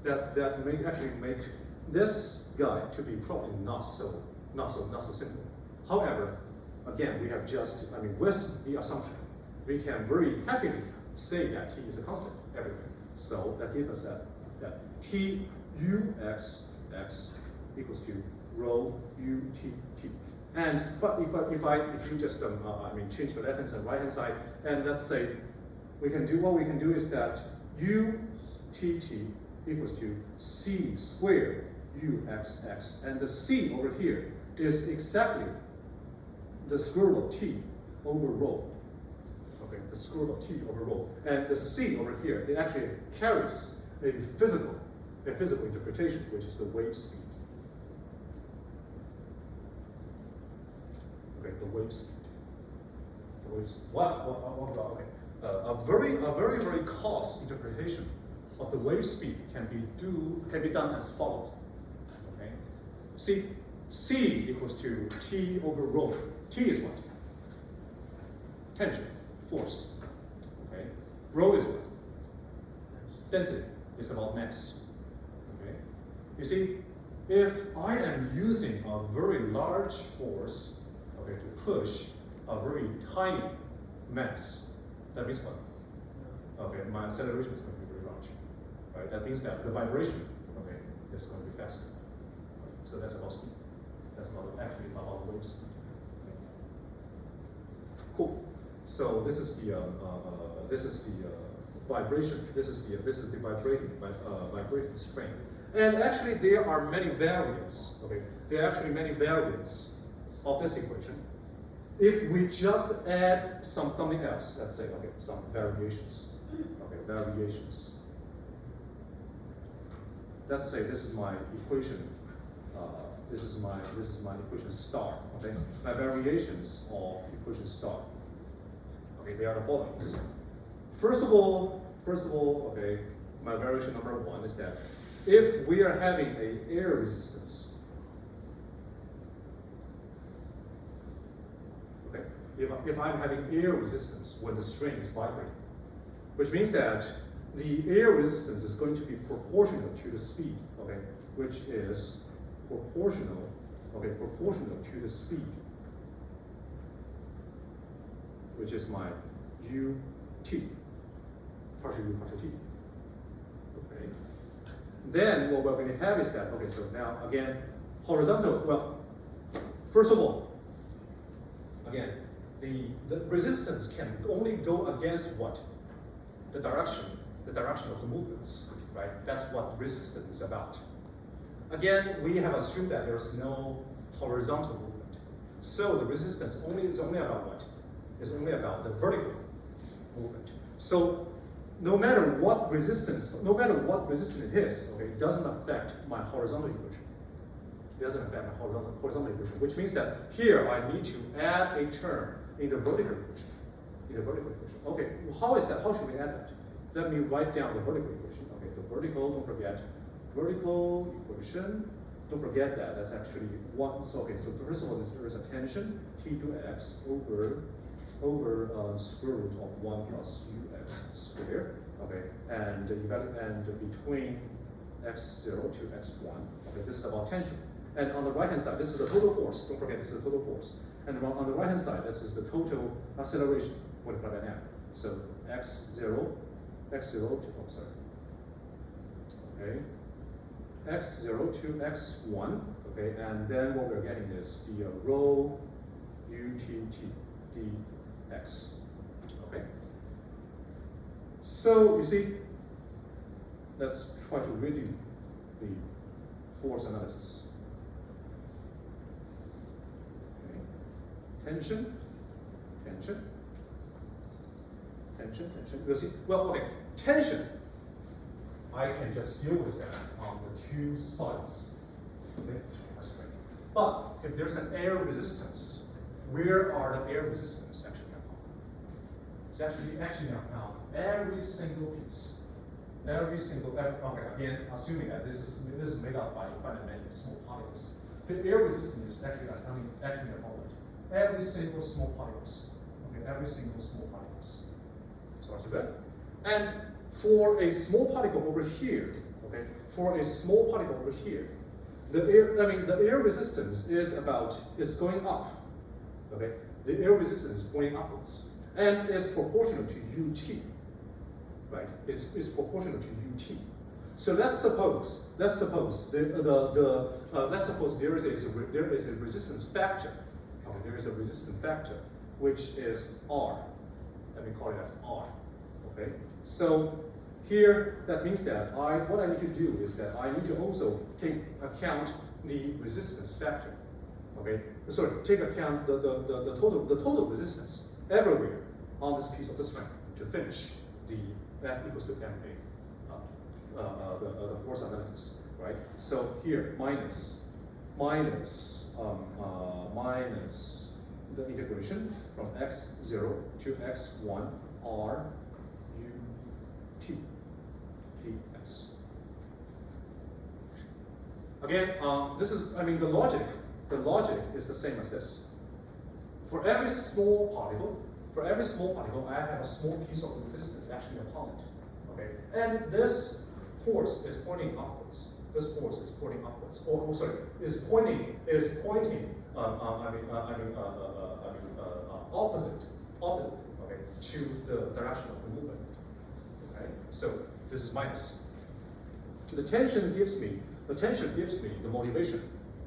that may actually make this guy to be probably not so simple. However, again, we have just, with the assumption, we can very happily say that t is a constant everywhere. So that gives us that t u x x equals to rho u t t. And if you just change the left hand side, right hand side, and let's say what we can do is that u t t equals to c squared u x x, and the c over here is exactly the square root of t over rho. Okay, the square root of t over rho, and the c over here, it actually carries a physical interpretation, which is the wave speed. Okay, the wave speed. The wave speed. Okay. A very coarse interpretation of the wave speed can be done as follows. Okay. See, c equals to t over rho. T is what? Tension, force. Okay. Rho is what? Density. It's about mass. Okay. You see, if I am using a very large force, okay, to push a very tiny mass, that means what? Okay, my acceleration is going to be very large. Right? That means that the vibration, okay, is going to be faster. So that's about speed. That's not actually about wave speed. Okay. Cool. So this is the vibration. This is the vibrating string. And actually, there are many variants. Okay, there are actually many variants of this equation. If we just add something else, let's say, okay, some variations. Okay, variations. Let's say this is my equation. This is my equation star. Okay, my variations of equation star. Okay, they are the following. First of all, okay, my variation number one is that if we are having an air resistance, okay, if I'm having air resistance when the string is vibrating, which means that the air resistance is going to be proportional to the speed, okay, which is proportional to the speed, which is my ut, partial u, partial t. Okay. Then what we're going to have is that, okay, so now again, horizontal, well, first of all, again, the resistance can only go against what? The direction of the movements, right? That's what resistance is about. Again, we have assumed that there's no horizontal movement. So the resistance is only about what? It's only about the vertical movement. So no matter what resistance it is, okay, it doesn't affect my horizontal equation. It doesn't affect my horizontal equation, which means that here I need to add a term in the vertical equation. Okay, how is that? How should we add that? Let me write down the vertical equation. Okay, the vertical, don't forget, vertical equation. Don't forget that, that's actually one. So, okay, so first of all, there is a tension, T2x over square root of 1 plus ux squared, okay, and between x0 to x1, okay, this is about tension. And on the right hand side, this is the total force. Don't forget, this is the total force. And on the right hand side, this is the total acceleration multiplied by m. So x0 to, oh, sorry. Okay, x0 to x1, okay, and then what we're getting is the rho utt dx, okay. So you see, let's try to redo the force analysis. Okay. Tension. You see, well, okay, tension, I can just deal with that on the two sides. Okay, that's great. But if there's an air resistance, where are the air resistance actually found? It's actually not found every single piece. Okay, again, assuming that this is made up by fundamentally small particles. The air resistance is actually not found. Every single small particles. Okay, every single small particles. So that's good. And for a small particle over here, okay, the air resistance is going up. Okay, the air resistance is pointing upwards, and is proportional to UT. Right, is proportional to UT. So let's suppose there is a resistance factor. Okay, there is a resistance factor which is R. Let me call it as R. Okay, so here that means that what I need to do is that I need to also take account the resistance factor. Okay, sorry, take account the total resistance everywhere on this piece of the string to finish the F equals to MA, the force analysis, right? So here minus the integration from x0 to x1 R U T dx. Again, the logic is the same as this. For every small particle, I have a small piece of resistance actually upon it. Okay, and this force is pointing upwards. Opposite. Okay, to the direction of the movement. Okay, so this is minus. The tension gives me the motivation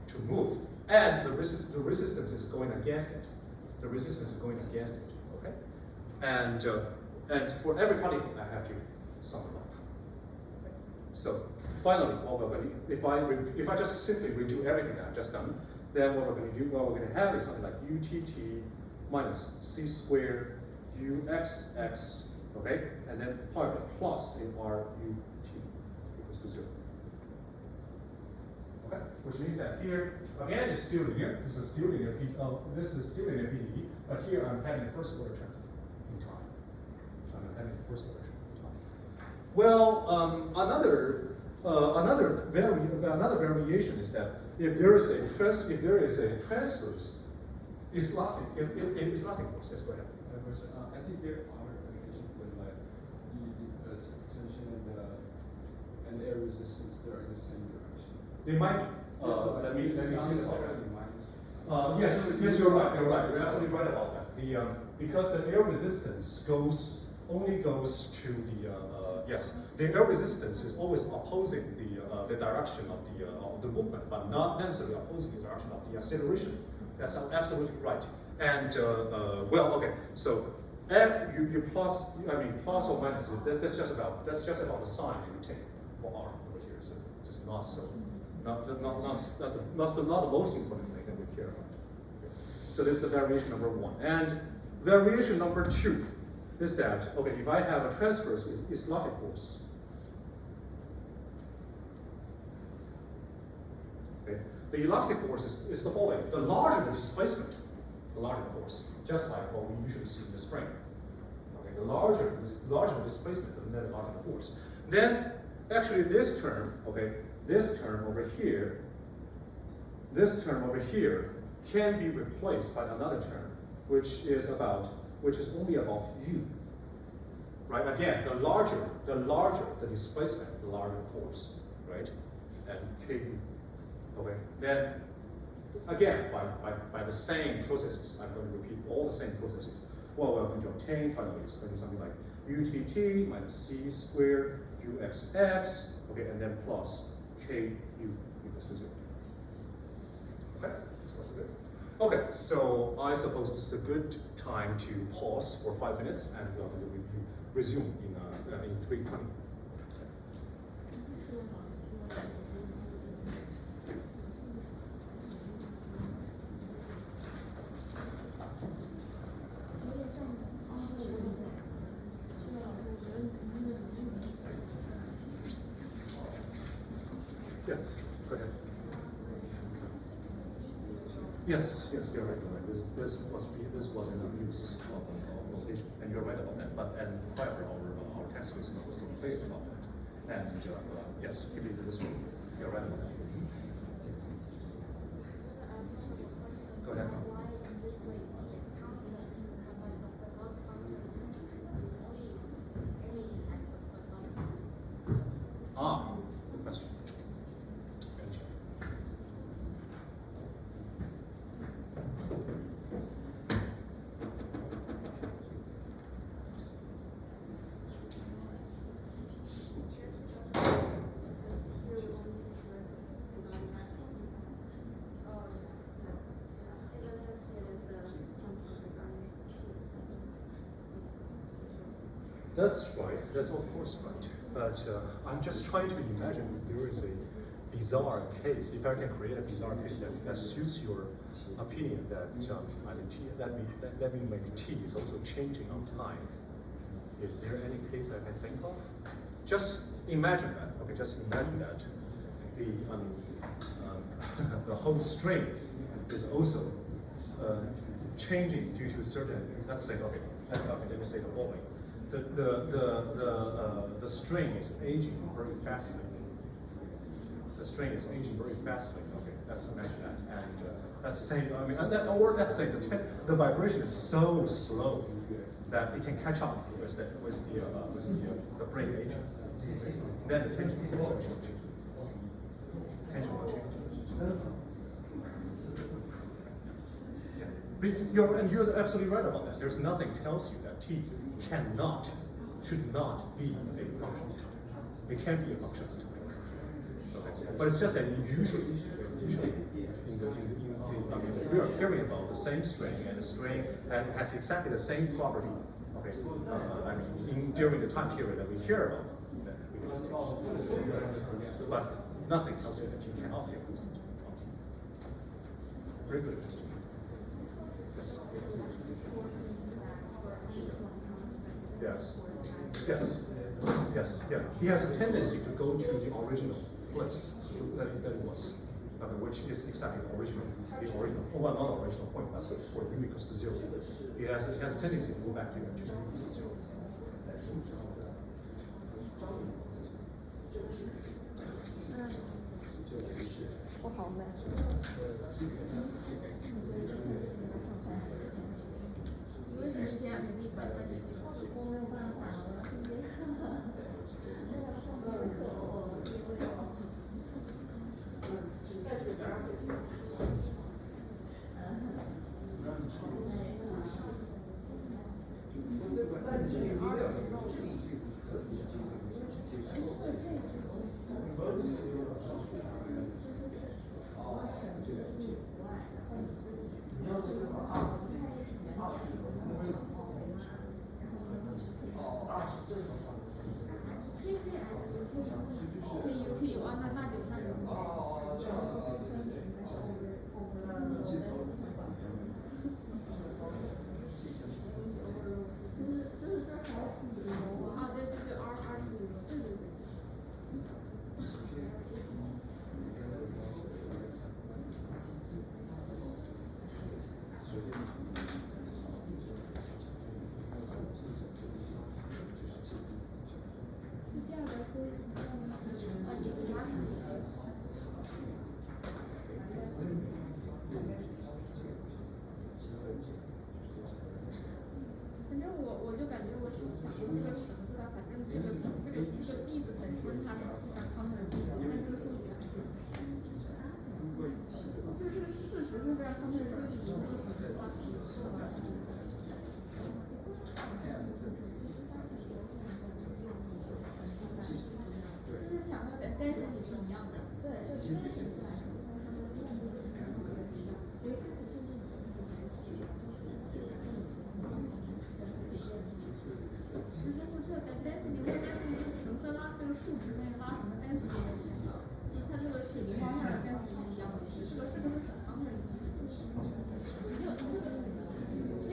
to move, and the resistance is going against it. Okay, and for every particle I have to sum it up. Okay. So finally, if I just simply redo everything that I've just done, then what we're going to have is something like UTT minus C squared UXX, okay, and then part of plus in RUT equals to 0. Okay, which means that here again it's still linear. This is still linear PDE, but here I'm having the first order term in time. Well, another variation is that if there is a transverse elastic force. Yes, go ahead. I think there are applications where like the tension and the air resistance they are in the same direction. They might be. Let me yes, you're right. You're absolutely right about that. Because the air resistance only goes to the air resistance is always opposing the direction of the movement, but not necessarily opposing the direction of the acceleration. That's absolutely right. And well, okay. So you plus or minus. That's just about the sign you take for R over here. So just not the most important thing that we care about. So this is the variation number 1. And variation number 2 is that, okay, if I have a transverse elastic force, okay, the elastic force is the following. The larger the displacement, the larger the force, just like what we usually see in the spring. Okay, the larger the displacement, the larger the force. Then actually this term, okay, this term over here can be replaced by another term, which is only about U. Right? Again, the larger the displacement, the larger the force, right? And KU. Okay. Then again, by the same processes, I'm going to repeat all the same processes. Well, we're going to obtain finally it's going to be something like UTT minus C squared UXX, okay, and then plus KU equals to 0. Okay, so that's good. Okay, so I suppose this is a good time to pause for 5 minutes, and we'll resume in 3:20. Yes, go ahead. Yes, you're right. You're right. This was an abuse of location, and you're right about that. But and however, our text was not so clear about that. And yes, keep it this way. You're right about that. Go ahead. Good question. That's right. That's of course right. But I'm just trying to imagine if there is a bizarre case. If I can create a bizarre case that suits your opinion, that I mean, let me make T is also changing on time. Is there any case I can think of? Just imagine that. Okay, just imagine that the the whole string is also changing due to certain. Let's say okay. Let me say the following. The string is aging very fastly. The string is aging very fastly. Okay, let's imagine that, and that's saying. I mean, or let's say the vibration is so slow that it can catch up with the brain aging. Then the tension will change. Tension will change. And you're absolutely right about that. There's nothing tells you that T should not be a function of time. It can be a function of time. Okay. But it's just that usually we are hearing about the same string, and the string has exactly the same property. Okay. I mean, during the time period that we hear about, but nothing tells you that you cannot be a constant. Very good question. Yes. Yes. Yeah. He has a tendency to go to the original place that it was, which is exactly the original. Well, not original point, but for u equals to 0. He has a tendency to go back to u equals to 0. 不好买。你为什么先让你自己摆3节课？我没有办法，我直接可以啊，那就。啊，对，25，对。第二个是反正我就感觉我想这个绳子啊，反正这个例子本身它是想康特的例子，但这个数据还是就是这个事实是非常康特的例子，就是想跟density是一样的，对，就是起来。数值那个拉绳的density是一样的，它这个水平方向的density是一样的，这个是很方便的。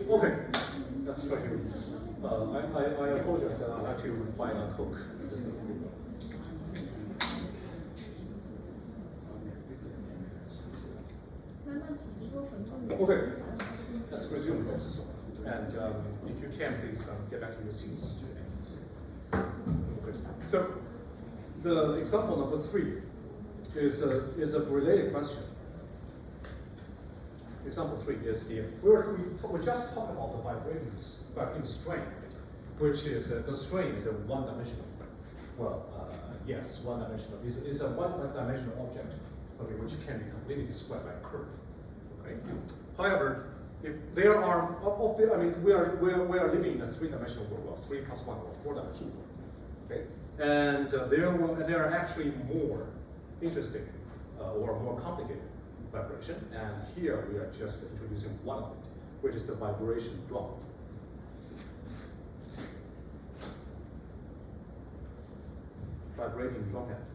Okay, let's try to. I apologize that I had to buy a Coke. 问题，比如说绳子你 Okay. 你想要什么东西？ Let's resume this. And if you can, please get back to your seats. Okay. So the example number 3 is a related question. Example 3 is the we just talked about the vibrating strain, which is the strain is a one-dimensional. Well, yes, one-dimensional. It's a one-dimensional object, okay, which can be completely described by a curve. Okay. However, if there are we are living in a three-dimensional world, well, 3 plus 1 or 4-dimensional world. Okay, and there are actually more interesting or more complicated vibration, and here we are just introducing one of it, which is the vibration drum. Vibrating drum head.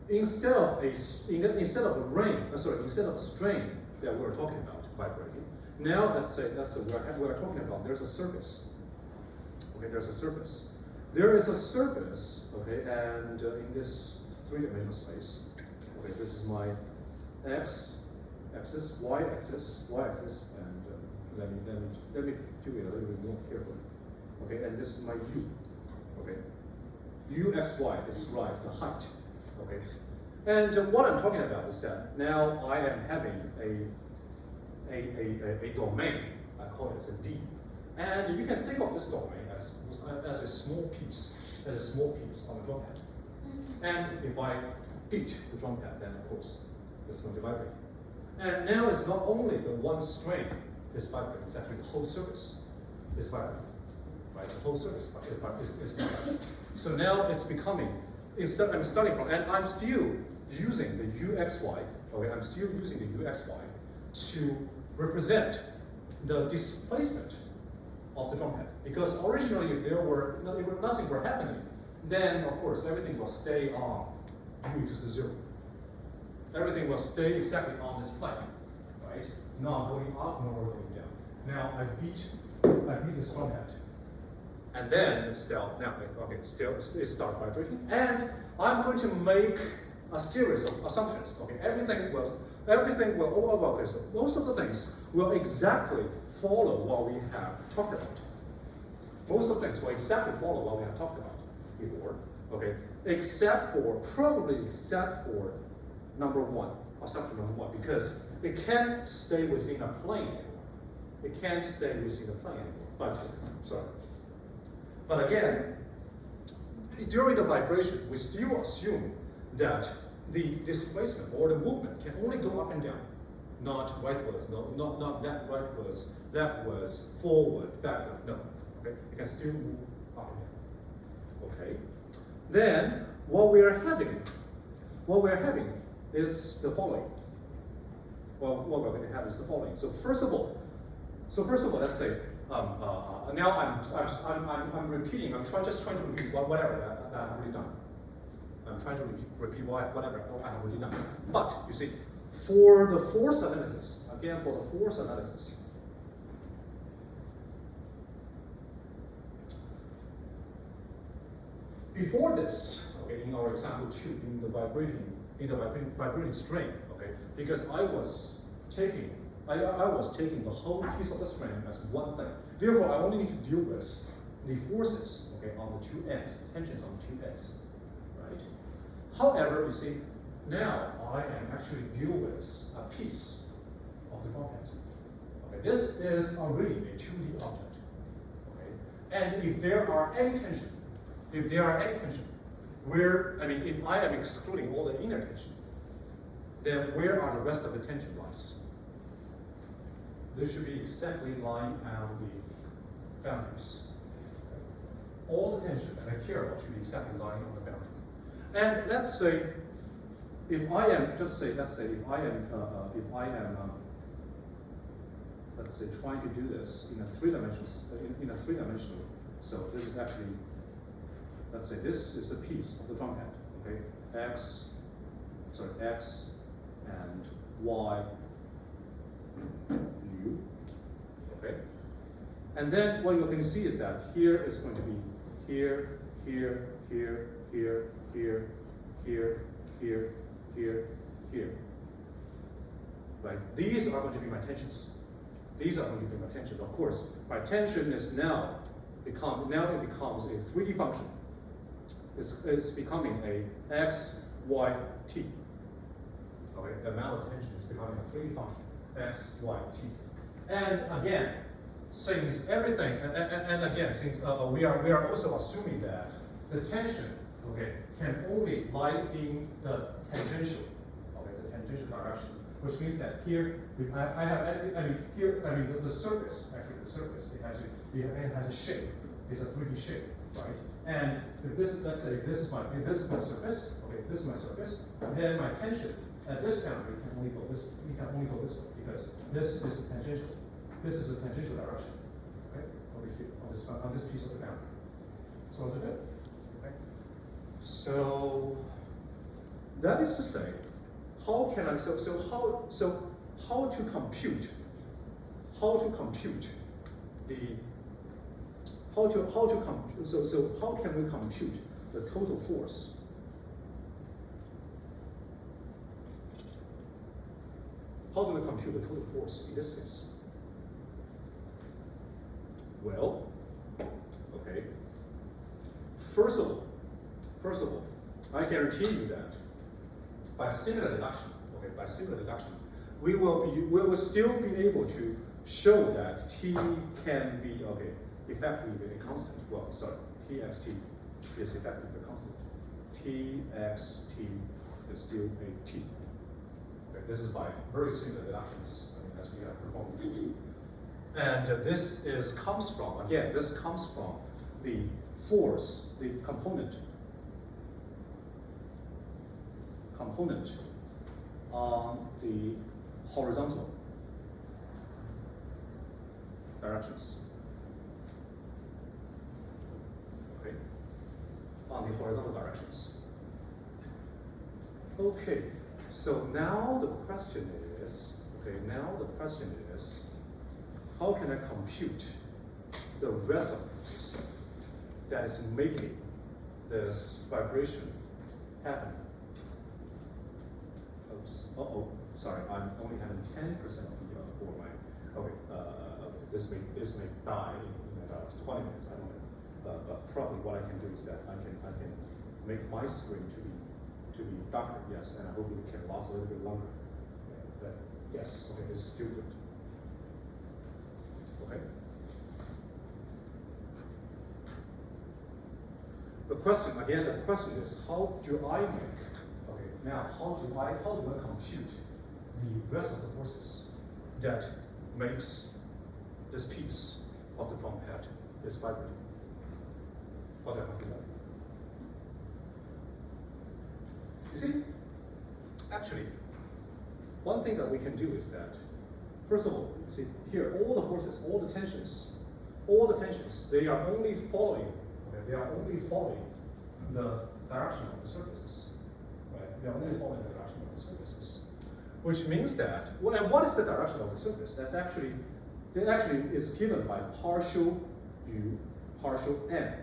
Instead of a strain that we're talking about vibrating, now let's say we're talking about there's a surface. Okay, there's a surface. There is a surface. Okay, and in this three-dimensional space, okay, this is my x-axis, y-axis, and let me do it a little bit more carefully. Okay, and this is my u. Okay, u(x,y) describe the height. Okay, and what I'm talking about is that now I am having a domain. I call it as a D, and you can think of this domain as a small piece, on the drum pad. And if I beat the drum pad, then of course it's going to vibrate. And now it's not only the one string is vibrating; it's actually the whole surface is vibrating. Right, the whole surface is vibrating. So now it's becoming. I'm starting from, and I'm still using the uxy. Okay, I'm still using the uxy to represent the displacement of the drum head. Because originally, if nothing were happening, then of course everything will stay on u equals to 0. Everything will stay exactly on this plane, right? Not going up nor going down. Now I beat this drum head. And then it starts vibrating, and I'm going to make a series of assumptions. Okay, everything will. Okay, so most of the things will exactly follow what we have talked about. Most of the things will exactly follow what we have talked about before. Okay, except for assumption number one, because it can't stay within a plane anymore. It can't stay within the plane anymore. But again, during the vibration, we still assume that the displacement or the movement can only go up and down, not rightwards, not rightwards, leftwards, forward, backward. No, okay, it can still move up and down. Okay, then what we are having is the following. Well, what we're going to have is the following. So first of all, let's say. Now I'm repeating. Just trying to repeat whatever that I have already done. I'm trying to repeat whatever I have already done. But you see, for the force analysis, before this, okay, in our example 2, in the vibrating string, okay, because I was taking the whole piece of the string as one thing. Therefore, I only need to deal with the forces, okay, on the two ends, tensions on the two ends, right? However, you see, now I am actually dealing with a piece of the drum head. Okay, this is already a 2D object. Okay, and if there are any tension, if I am excluding all the inner tension, then where are the rest of the tension lines? They should be exactly lying on the boundaries. All the tension that I care about should be exactly lying on the boundary. And let's say, if I am trying to do this in a three-dimensional. So this is actually, let's say this is the piece of the drum head. Okay, x and y. U, okay? And then what you're going to see is that here is going to be here, here, here, here, here. Right? These are going to be my tensions. These are going to be my tension. Of course, my tension is now it becomes a 3D function. It's becoming a x, y, t. Okay, the amount of tension is becoming a 3D function, x, y, t. And again, since everything, and again, since we are also assuming that the tension, okay, can only lie in the tangential, okay, the tangential direction, which means that here the surface, actually the surface, it has a shape. It's a 3D shape, right? And if this, let's say, if this is my surface, okay, this is my surface, then my tension at this boundary can only go this way because this is tangential. This is a tangential direction, okay, over here on this piece of the boundary. So is it good? Okay. So that is to say, how can I how to compute the how can we compute the total force? How do we compute the total force in this case? Well, okay. First of all, I guarantee you that by similar deduction, we will still be able to show that t can be effectively a constant. Well, sorry, txt is effectively a constant. Txt is still a t. Okay, this is by very similar deductions as we have performed. And this comes from the force, the component on the horizontal directions. Okay, on the horizontal directions. Okay, so now the question is, how can I compute the rest of the force that is making this vibration happen? Oops. Sorry, I'm only having 10% of the for my. Okay, this may die in about 20 minutes. I don't know, but probably what I can do is that I can make my screen to be darker. Yes, and I hope it can last a little bit longer. Okay, but yes, okay, it's still good. Okay. The question is, how do I make? Okay, now how do I compute the rest of the forces that makes this piece of the drum head is vibrating? How do I compute that? You see, actually, one thing that we can do is that, first of all, you see here, all the forces, all the tensions, they are only following, the direction of the surfaces, right? They are only following the direction of the surfaces, which means that, well, and what is the direction of the surface? That actually is given by partial u, partial n.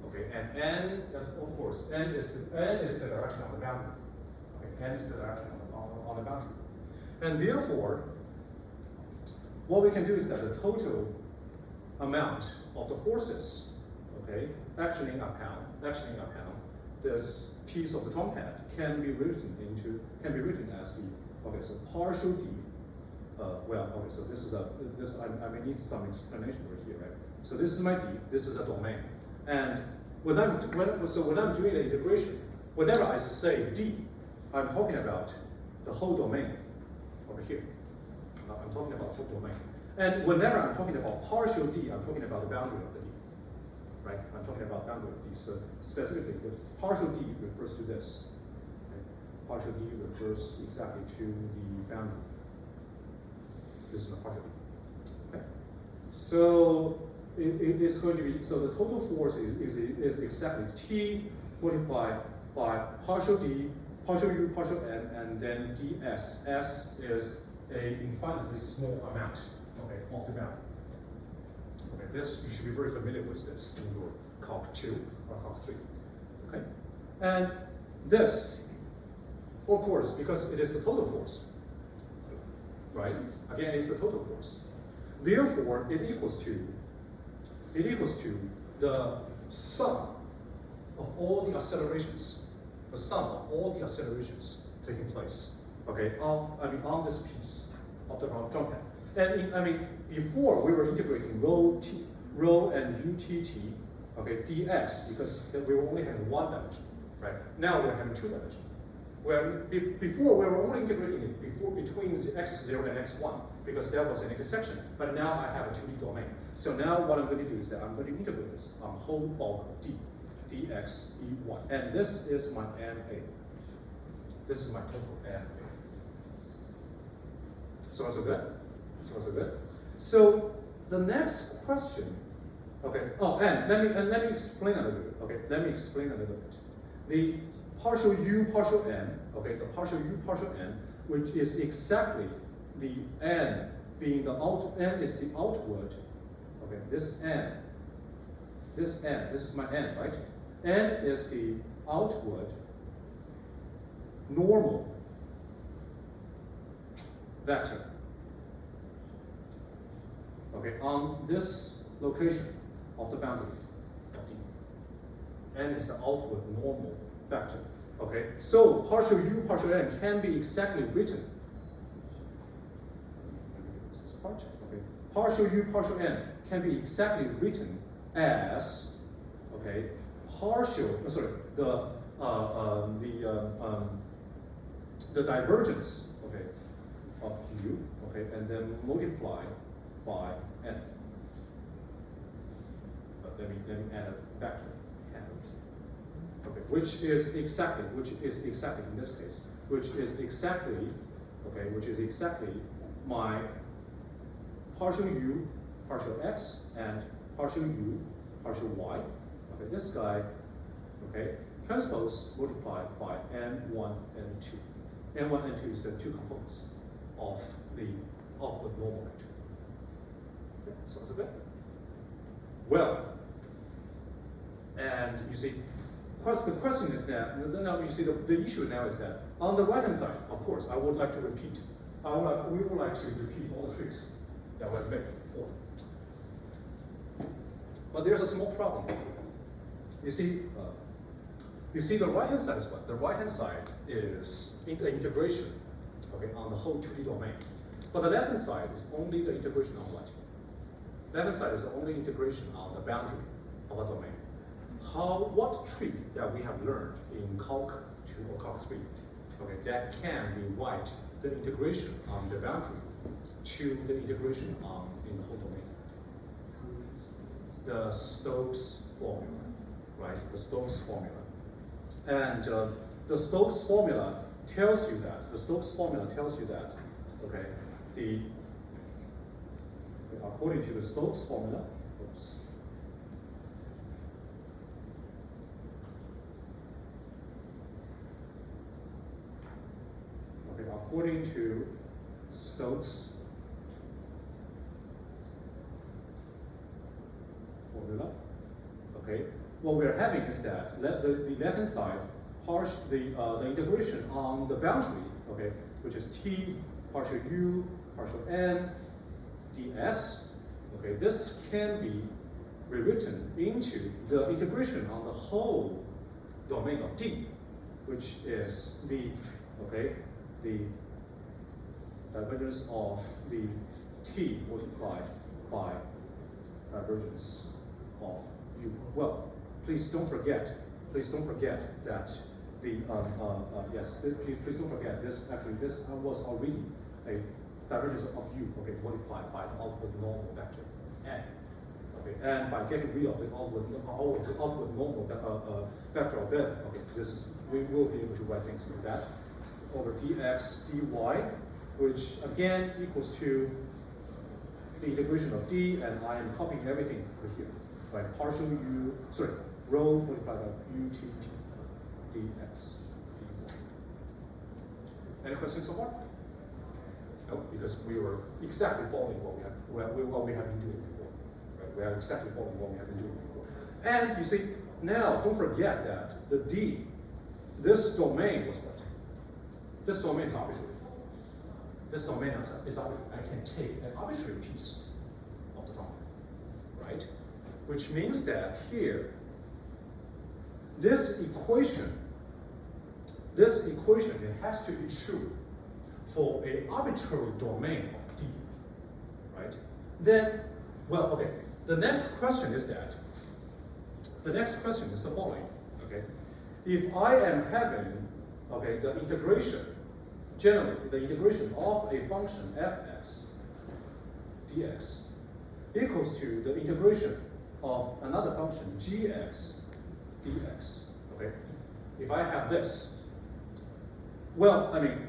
Okay, and n, of course, n is the direction of the boundary. Okay, n is the direction on the boundary, and therefore, what we can do is that the total amount of the forces, okay, actioning upon this piece of the drum head can be written as the, okay, so partial d. Well, okay, so I may need some explanation right here, right? So this is my d. This is a domain, and when I'm doing the integration, whenever I say d, I'm talking about the whole domain over here. I'm talking about the whole domain. And whenever I'm talking about partial d, I'm talking about the boundary of the d. Right? I'm talking about boundary of d. So specifically, the partial d refers to this. Okay? Partial d refers exactly to the boundary. This is the partial d. Okay? So it is going to be, so the total force is exactly T multiplied by partial d, partial u, partial n, and then ds. S is a infinitely small amount, okay, of the boundary. Okay, this, you should be very familiar with this in your Calc 2 or Calc 3. Okay? And this, of course, because it is the total force, right? Again, it's the total force. Therefore, it equals to the sum of all the accelerations, taking place, okay, on this piece of the jump head. And before we were integrating rho and UTT, okay, dx, because we were only having one dimension, right? Now we're having two dimensions. Where before we were only integrating it between the x0 and x1 because there was an intersection. But now I have a 2D domain. So now what I'm going to do is that I'm going to integrate this on whole bulk of d, dx, dy, and this is my NA. This is my total NA. So good. So the next question, okay. Oh, and let me explain a little bit. Okay, let me explain a little bit. The partial u partial n, okay, the partial u partial n, which is exactly the n being the n is the outward, okay, this is my n, right? N is the outward normal vector, okay, on this location of the boundary of D. N is the outward normal vector. Okay, so partial u partial n can be exactly written. This part, okay. Partial u partial n can be exactly written as, okay, the divergence, okay, of u, okay, and then multiplied by n. But let me add a vector. Okay, which is exactly in this case, which is exactly my partial u, partial x, and partial u, partial y. Okay, this guy, okay, transpose multiplied by n1 and 2. n1 and 2 is the two components of the outward normal vector. Okay, so that's good. Well, and you see, the question is that, now you see the issue now is that on the right hand side, of course, we would like to repeat all the tricks that were made before. But there's a small problem. You see the right hand side is what? The right hand side is the integration, okay, on the whole 2D domain. But the left hand side is only the integration on what? Left hand side is the only integration on the boundary of a domain. What trick that we have learned in Calc 2 or Calc 3, okay, that can rewrite the integration on the boundary to the integration in the whole domain? The Stokes formula, right? The Stokes formula. And the Stokes formula tells you that, okay, according to the Stokes formula, oops. Okay, according to Stokes formula, okay, what we're having is that the left-hand side, the integration on the boundary, okay, which is t partial u partial n ds, okay, this can be rewritten into the integration on the whole domain of D, which is the divergence of the t multiplied by divergence of u. Well, please don't forget that please don't forget this. Actually, this was already a divergence of u, okay, multiplied by the outward normal vector n. Okay, and by getting rid of the outward normal vector of n, okay, we will be able to write things like that over dx dy, which again equals to the integration of d, and I am copying everything over here, right? Partial rho multiplied by utt dx dy. Any questions so far? No, because we were exactly following what we have been doing before. Right? We are exactly following what we have been doing before. And you see, now don't forget that the d this domain was what? This domain is arbitrary. This domain is arbitrary. I can take an arbitrary piece of the domain, right? Which means that here, this equation, it has to be true for an arbitrary domain of D, right? Then, well, okay, the next question is the following, okay? If I am having, okay, the integration, generally, the integration of a function fx dx equals to the integration of another function gx dx, okay? If I have this, well, I mean,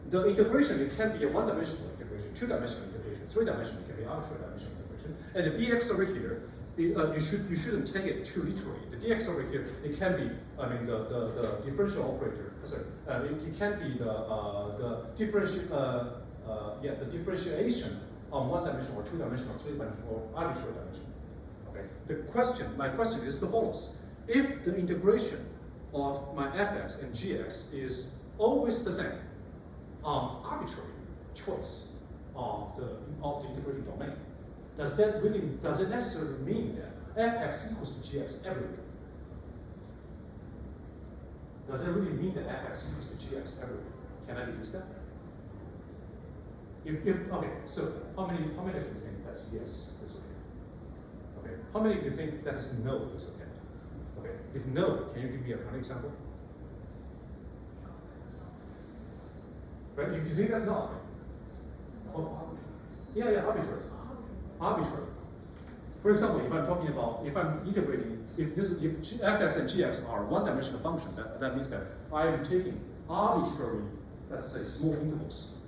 the integration, it can be a one-dimensional integration, two-dimensional integration, three-dimensional, it can be arbitrary dimensional integration. And the dx over here, you shouldn't take it too literally. The dx over here, it can be, I mean, the differential operator. Sorry, it can be the differentiation on one-dimensional or two-dimensional, three-dimensional, or arbitrary dimension. Okay. My question is the follows: if the integration of my fx and gx is always the same on arbitrary choice of the integrating domain, does it necessarily mean that fx equals to gx everywhere? Does it really mean that fx equals to gx everywhere? Can I deduce that? Okay, so how many of you think that's yes, that's okay? Okay, how many of you think that is no, that's okay? Okay, if no, can you give me a kind of example? Right, if you think that's not, yeah, arbitrary. For example, if I'm integrating, if fx and gx are one-dimensional function, that means that I am taking arbitrary, let's say, small intervals.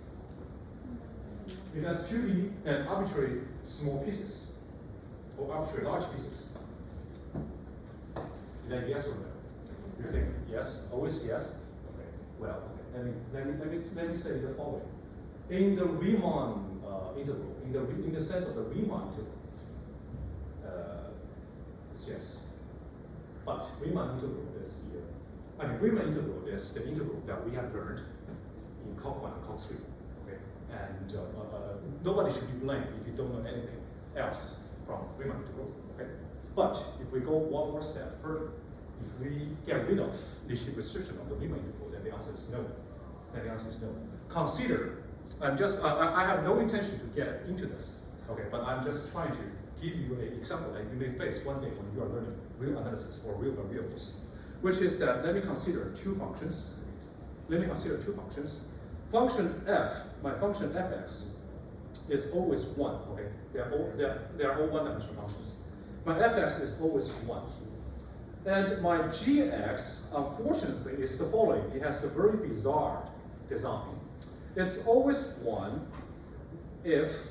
It has purely and arbitrary small pieces, or arbitrary large pieces. Then yes or no? You think yes, always yes? Okay. Well, okay. Let me say the following. In the Riemann integral, in the sense of the Riemann integral, it's yes. But Riemann integral is Riemann integral is the integral that we have learned in Calc 1 and Calc 3. Okay, and nobody should be blamed if you don't know anything else from Riemann integral. Okay, but if we go one more step further, if we get rid of the restriction of the Riemann integral, then the answer is no. Consider, I have no intention to get into this, okay, but I'm just trying to give you an example that you may face one day when you are learning real analysis or real variables, which is that let me consider two functions. Function f, my function fx, is always 1, okay? They are all one-dimensional functions. My fx is always 1. And my gx, unfortunately, is the following. It has the very bizarre design. It's always 1 if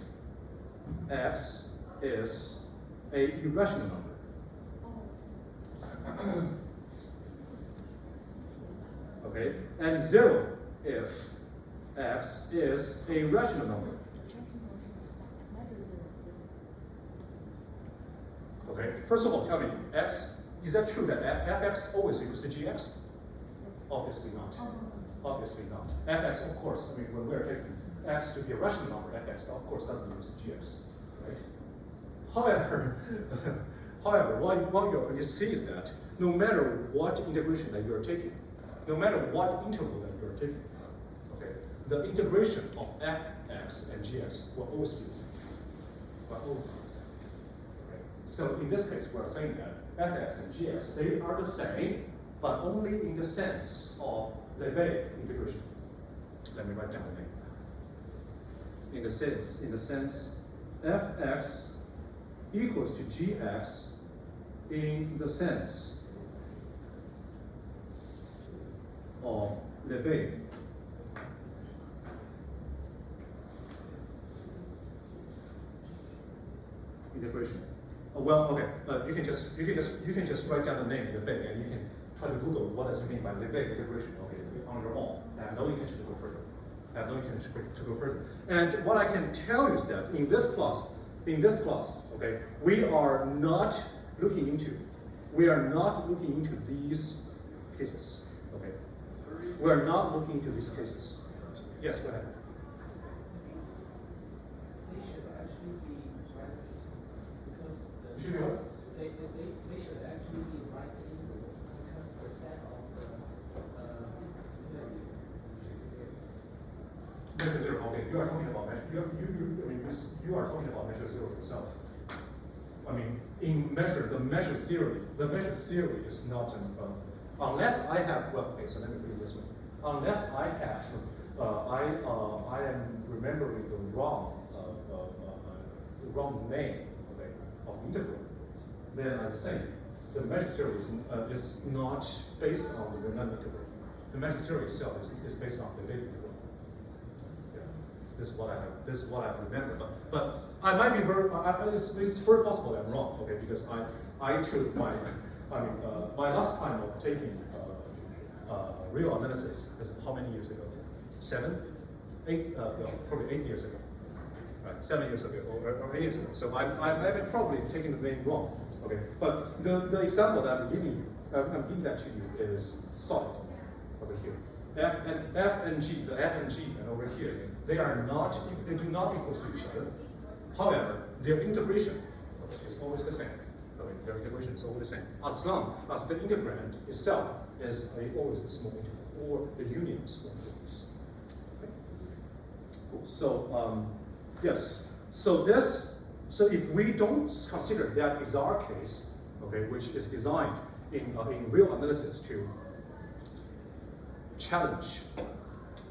x is a irrational number. Okay, and 0 if x is a rational number. Okay, first of all, tell me, is that true that fx always equals to gx? Obviously not. Obviously not. Fx, of course, I mean, when we're taking x to be a rational number, fx, of course, doesn't equal to gx, right? However, what you see is that no matter what integration that you're taking, no matter what interval that you're taking, okay, the integration of fx and gx will always be the same. Okay? So in this case, we're saying that fx and gx, they are the same, but only in the sense of Lebesgue integration. Let me write down the name. In the sense, fx equals to gx in the sense of Lebesgue integration. Well, okay. You can just write down the name Lebesgue, and you can try to Google what does it mean by Lebesgue integration. Okay, on your own. I have no intention to go further. And what I can tell you is that in this class, okay, we are not looking into these cases. Okay, we're not looking into these cases. Yes, go ahead. They should actually be right because the Should be what? they should actually be right equal because the set of the Measure zero. Okay, you are talking about measure. You are talking about measure zero itself. I mean, in measure, the measure theory is not an, unless I have. Well, okay. So let me put it this way. Unless I have, I am remembering the wrong name, okay, of integral, then I think the measure theory is not based on the Riemann integral. The measure theory itself is based on the David integral. Yeah, this is what I have. This is what I remember. But I might be very. It's very possible that I'm wrong. Okay, because I took my my last time of taking real analysis is how many years ago? 7, 8, probably 8 years ago. Right, 7 years ago or 8 years ago. So I've probably taken the name wrong. Okay, but the example that I'm giving you, I'm giving that to you is solid over here. F and G, the F and G, and over here, they do not equal to each other. However, their integration is always the same. Okay, their integration is always the same as long as the integrand itself is always a small integral or the union of small integrals. Okay. Cool. So yes. So if we don't consider that is our case, okay, which is designed in real analysis to challenge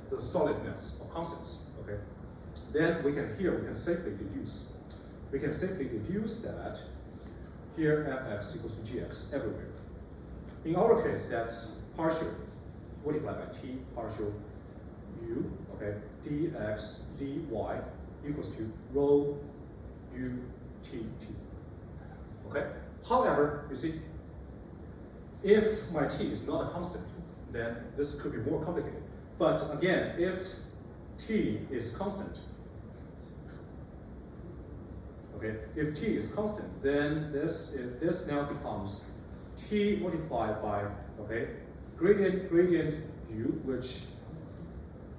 the solidness of constants, okay, then we can safely deduce. We can safely deduce that here fx equals to gx everywhere. In our case, that's partial multiplied by t partial u, okay, dx dy equals to rho u t t. Okay. However, you see, if my t is not a constant, then this could be more complicated. But again, if t is constant, okay, if t is constant, then this now becomes t multiplied by, okay, gradient u, which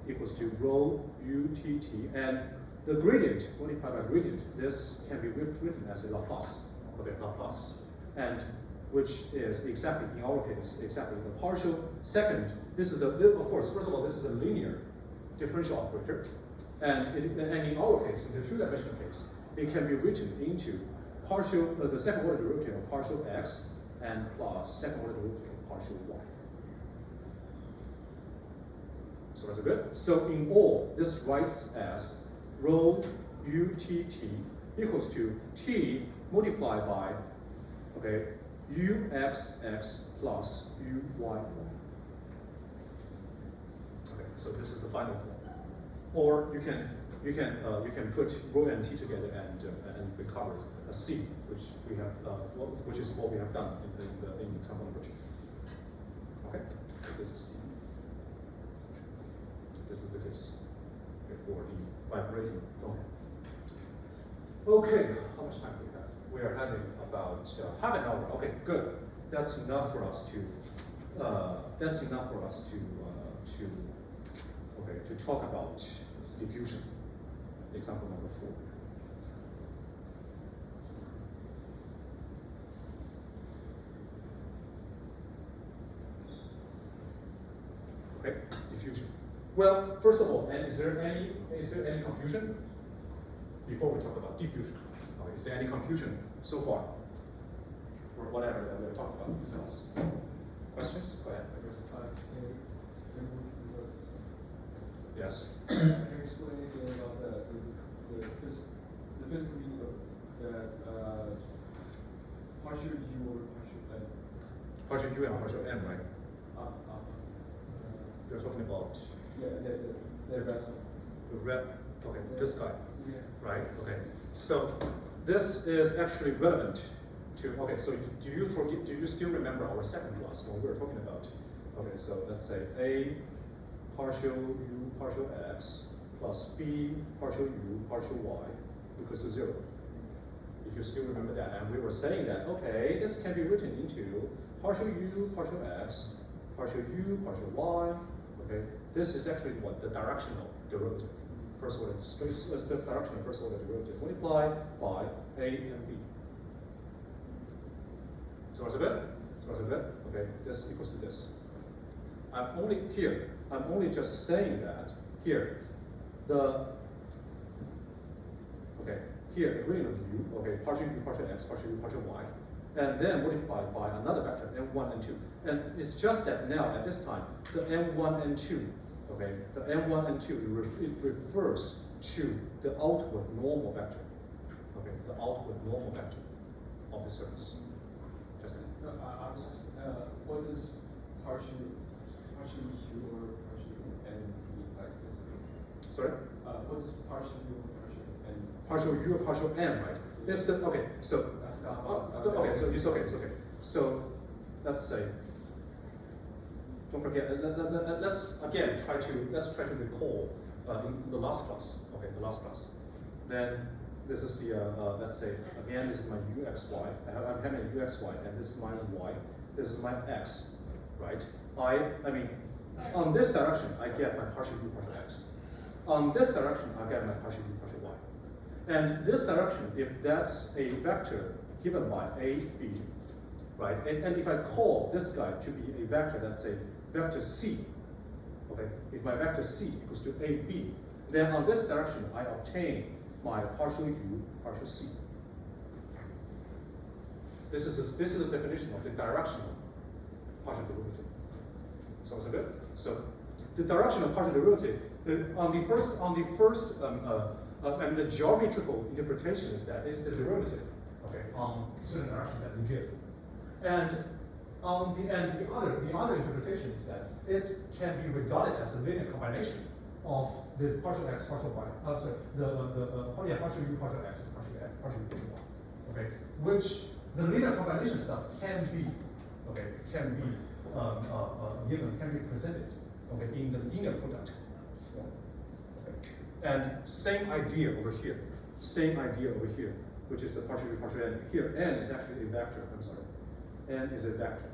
equals to rho u t t, and the gradient multiplied by gradient, this can be written as a Laplace, okay, Laplace, and which is exactly, in our case, exactly the partial. Second, this is of course, first of all, this is a linear differential operator, and in our case, in the two-dimensional case, it can be written into partial, the second order derivative of partial x and plus second order derivative of partial y. So that's good. So in all, this writes as rho u t t equals to t multiplied by, okay, u x x plus u y y. Okay, so this is the final form. Or you can put rho and t together and recover a c, which we have which is what we have done in example number 2. Okay, so this is the case for the vibrating drum. Okay, how much time do we have? We are having about half an hour. Okay, good. That's enough for us to to talk about diffusion. Example number 4. Okay, diffusion. Well, first of all, and is there any confusion before we talk about diffusion? Okay, is there any confusion so far, or whatever that we've talked about themselves? Questions? Go ahead. Yes. Can you explain anything about the physical meaning of that partial u over partial n? Partial u and partial n, right? You're talking about The vessel. the red. Okay, this guy. Yeah. Right. Okay. So this is actually relevant to. Okay. So do you still remember our second class when we were talking about? Okay. So let's say a partial u partial x plus b partial u partial y equals to 0. If you still remember that, and we were saying that, okay, this can be written into partial u partial x partial u, partial y. Okay, this is actually what the directional derivative. First order space is the directional first order derivative multiplied by a and b. So what's a bit? Okay, this equals to this. I'm only just saying that here, here, the gradient of u, okay, partial u, partial x, partial u, partial y, and then multiplied by another vector, n1 and 2. And it's just that now, at this time, the n1 and 2, okay, the n1 and 2, it refers to the outward normal vector, okay, the outward normal vector of the surface. Just that. No, I was just, what is partial u or partial n mean like physically? Sorry? What is partial u or partial n? Partial u or partial n, right? It's the, okay, so, okay, so it's okay. So, let's say, don't forget, let's again try to recall in the last class, okay, the last class. Then this is the, let's say, again, this is my uxy, I'm having a uxy, and this is my y, this is my x, right? I mean, on this direction, I get my partial u, partial x. On this direction, I get my partial u, partial y. And this direction, if that's a vector given by a, b, right? And if I call this guy to be a vector, let's say vector c, okay? If my vector c equals to a, b, then on this direction, I obtain my partial u, partial c. This is the definition of the directional partial derivative. So is it good? So the directional partial derivative, on the first, and the geometrical interpretation is that it's the derivative, okay, on certain direction that we give. And on the other interpretation is that it can be regarded as a linear combination of the partial x, partial y, partial u, partial x, and partial u, partial y. Okay, which the linear combination stuff can be given, can be presented, okay, in the linear product form. Okay. And same idea over here, which is the partial u, partial n. Here, n is actually a vector. I'm sorry, n is a vector.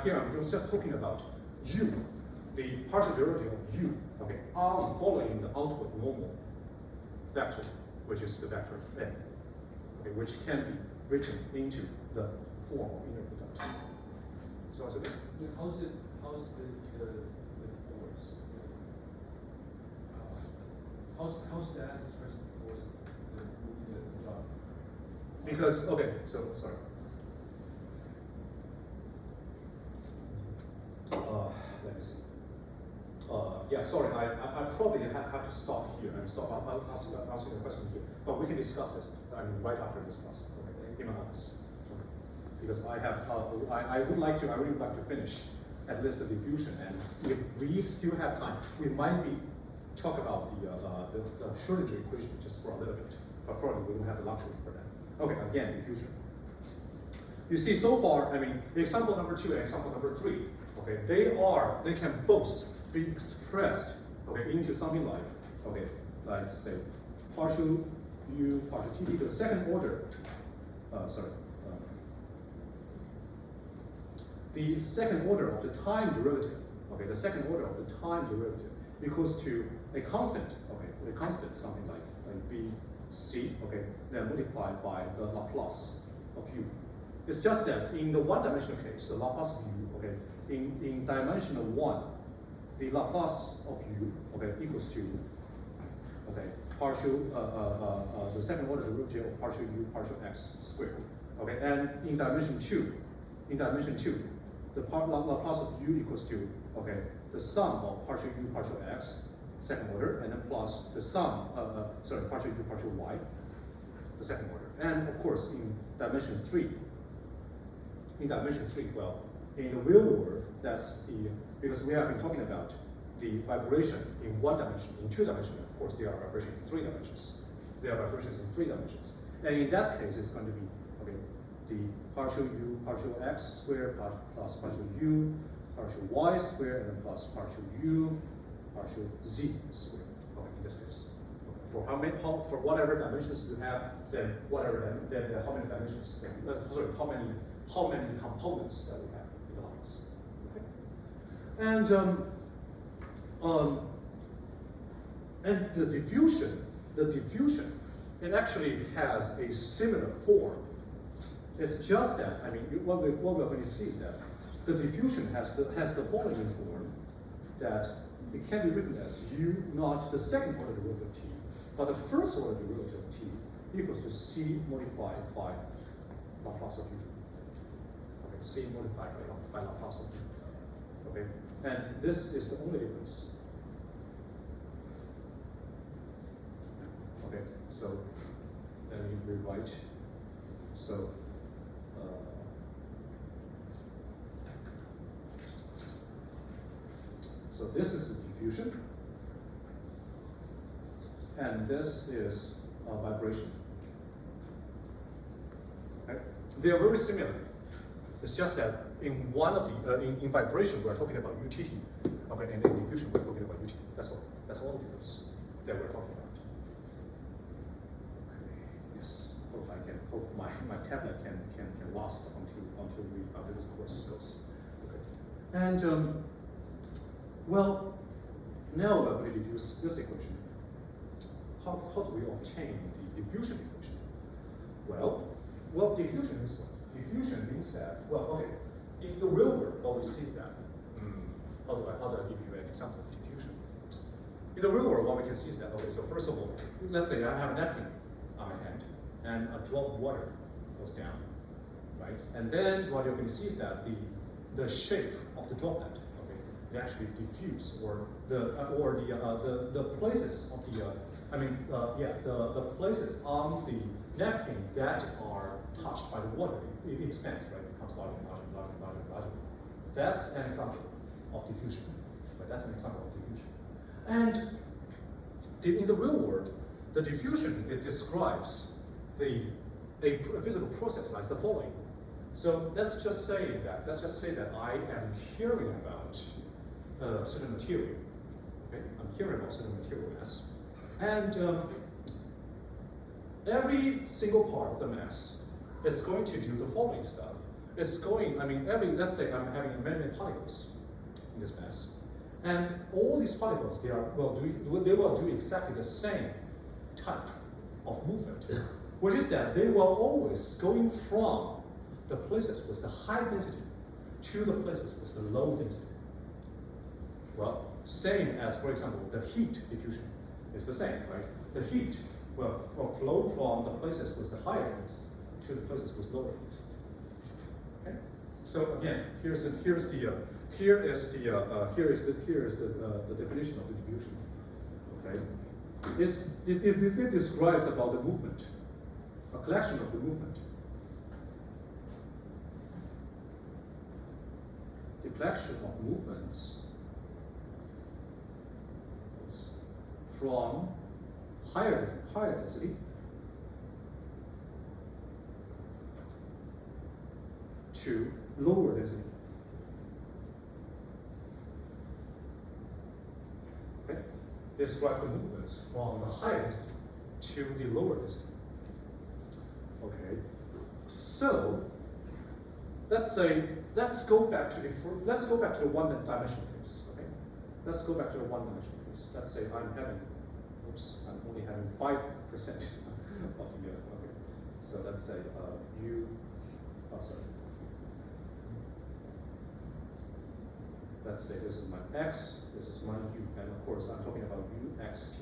Here I'm just talking about u, the partial derivative of u, okay, following the outward normal vector, which is the vector n, okay, which can be written into the form of inner product. So it's okay. How's the force? How's that expression of force the drop? Because, okay, so sorry. Let me see. Yeah, sorry, I probably have to stop here and stop. I'll ask you a question here, but we can discuss this. I mean, right after this class, okay, in my office. Okay. Because I have, I really like to finish at least the diffusion, and if we still have time, we might talk about the Schrödinger equation just for a little bit, but probably we don't have the luxury for that. Okay, again, diffusion. You see, so far, I mean, the example number 2 and example number 3, okay, they can both be expressed, okay, into something like, okay, like say, partial u, partial t, the second order, the second order of the time derivative, okay, the second order of the time derivative equals to a constant, okay, a constant, something like b, c, okay, then multiplied by the Laplace of u. It's just that in the one-dimensional case, the Laplace of u, okay, in dimensional 1, the Laplace of u, okay, equals to, okay, partial, the second order derivative of partial u, partial x squared, okay, and in dimension 2, the Laplace of u equals to, okay, the sum of partial u, partial x, second order, and then plus the sum, partial u, partial y, the second order. And of course, in dimension 3, well, in the real world, that's because we have been talking about the vibration in 1 dimension, in 2 dimensions. Of course, there are vibrations in 3 dimensions. And in that case, it's going to be, okay, the partial u, partial x squared plus partial u, partial y squared, and then plus partial u, partial z squared. Okay, in this case, okay. For whatever dimensions you have, then how many dimensions? How many components that we have in the Laplace? And the diffusion, it actually has a similar form. It's just that, I mean, what we're going to see is that the diffusion has the following form, that it can be written as u not the second order derivative of t, but the first order derivative of t equals to c multiplied by Laplace of u. Okay, c multiplied by Laplace of u. Okay, and this is the only difference. Okay, so let me rewrite. So so this is the diffusion, and this is vibration. Okay? They are very similar. It's just that in one of the in vibration we're talking about UTT, okay, and in diffusion we're talking about UT. That's all. That's all the difference that we're talking about. Okay. Yes. Hope my tablet can last until this course goes. Okay. And well, now we're going to deduce this equation. How do we obtain the diffusion equation? Well, diffusion is what? Diffusion means that, well, okay, in the real world, what we see is that, how do I give you an example of diffusion? In the real world, what we can see is that, okay, so first of all, let's say I have a napkin on my hand, and a drop of water goes down, right? And then what you're going to see is that the shape of the droplet, okay, they actually diffuse, or the places of the places on the napkin that are touched by the water, it expands, right? It becomes larger and larger and larger and larger and larger. That's an example of diffusion. Right? That's an example of diffusion. And in the real world, the diffusion, it describes a physical process like the following. So let's just say that I am hearing about a certain material. Okay? I'm hearing about certain material mass. And every single part of the mass is going to do the following stuff. It's going, let's say I'm having many particles in this mass. And all these particles, they will do exactly the same type of movement, which is that they will always going from the places with the high density to the places with the low density. Well, same as, for example, the heat diffusion. It's the same, right? The heat will flow from the places with the higher density to the places with lower density. Okay. So again, here is the definition of the diffusion. Okay. It describes about the movement, a collection of the movement. The collection of movements is from higher density to lower density. Okay? Describe the movements from the higher density to the lower density. Okay. So let's go back to the one-dimensional case. Okay. Let's go back to the one-dimensional case. Let's say I'm only having 5% of the okay. So let's say let's say this is my x, this is my u, and of course I'm talking about uxt.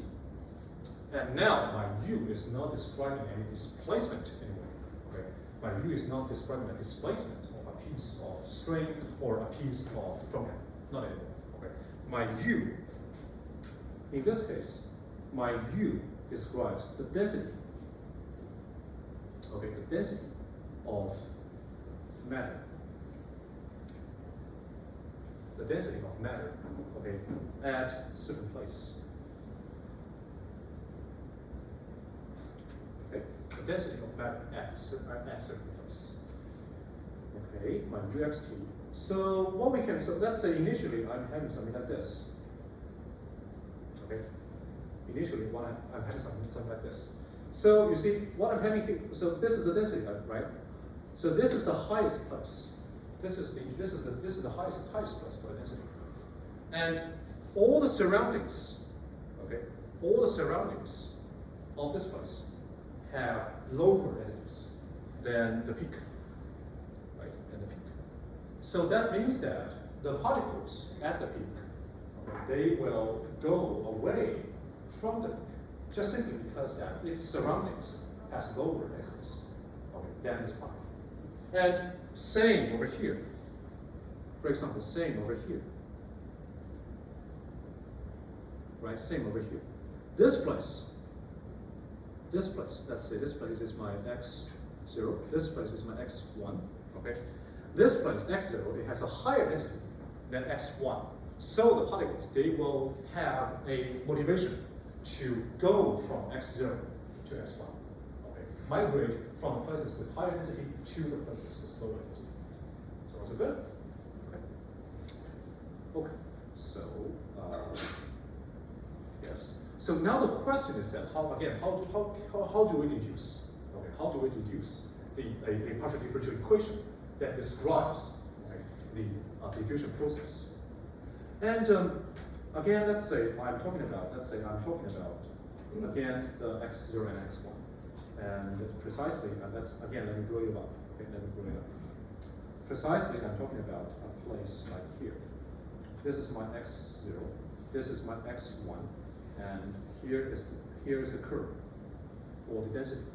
And now my u is not describing any displacement anymore. Okay? My u is not describing a displacement of a piece of string or a piece of drumhead. Not anymore. Okay? My u, in this case, my u describes the density. Okay, the density of matter. The density of matter, okay, at a certain place. Okay, the density of matter at a certain place. Okay, my uxt. So let's say initially I'm having something like this. Okay, initially I'm having something like this. So you see what I'm having here. So this is the density, right? So this is the highest place. This is the highest place for the density. And all the surroundings, okay, all the surroundings of this place have lower densities than the peak, right, than the peak. So that means that the particles at the peak, okay, they will go away from the peak, just simply because that its surroundings has lower densities, okay, than this particle. And same over here. For example, same over here. Right, same over here. This place, let's say this place is my x0, this place is my x1, okay? This place, x0, it has a higher density than x1. So the particles, they will have a motivation to go from x0 to x1, okay? Migrate from the places with higher density to the places with lower density. So also good? Okay. Okay, so, yes. So now the question is that how do we deduce? Okay, how do we deduce a partial differential equation that describes, right, the diffusion process? And again, let's say I'm talking about again the x0 and x1, and precisely, let me blow you up. Okay, let me blow you up. Precisely, I'm talking about a place like here. This is my x0. This is my x1. And here is the curve for the density.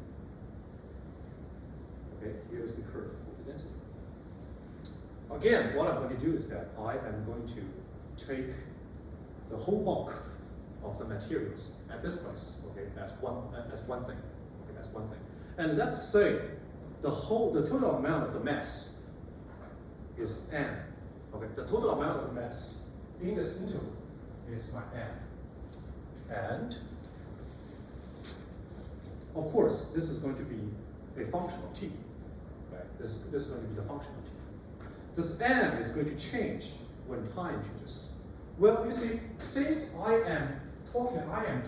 Okay, here is the curve for the density. Again, what I'm going to do is that I am going to take the whole bulk of the materials at this place. Okay, that's one thing. Okay, that's one thing. And let's say the total amount of the mass is n. Okay, the total amount of the mass in this interval is my n. And of course, this is going to be a function of t. Right? This is going to be the function of t. This n is going to change when time changes. Well, you see, since I am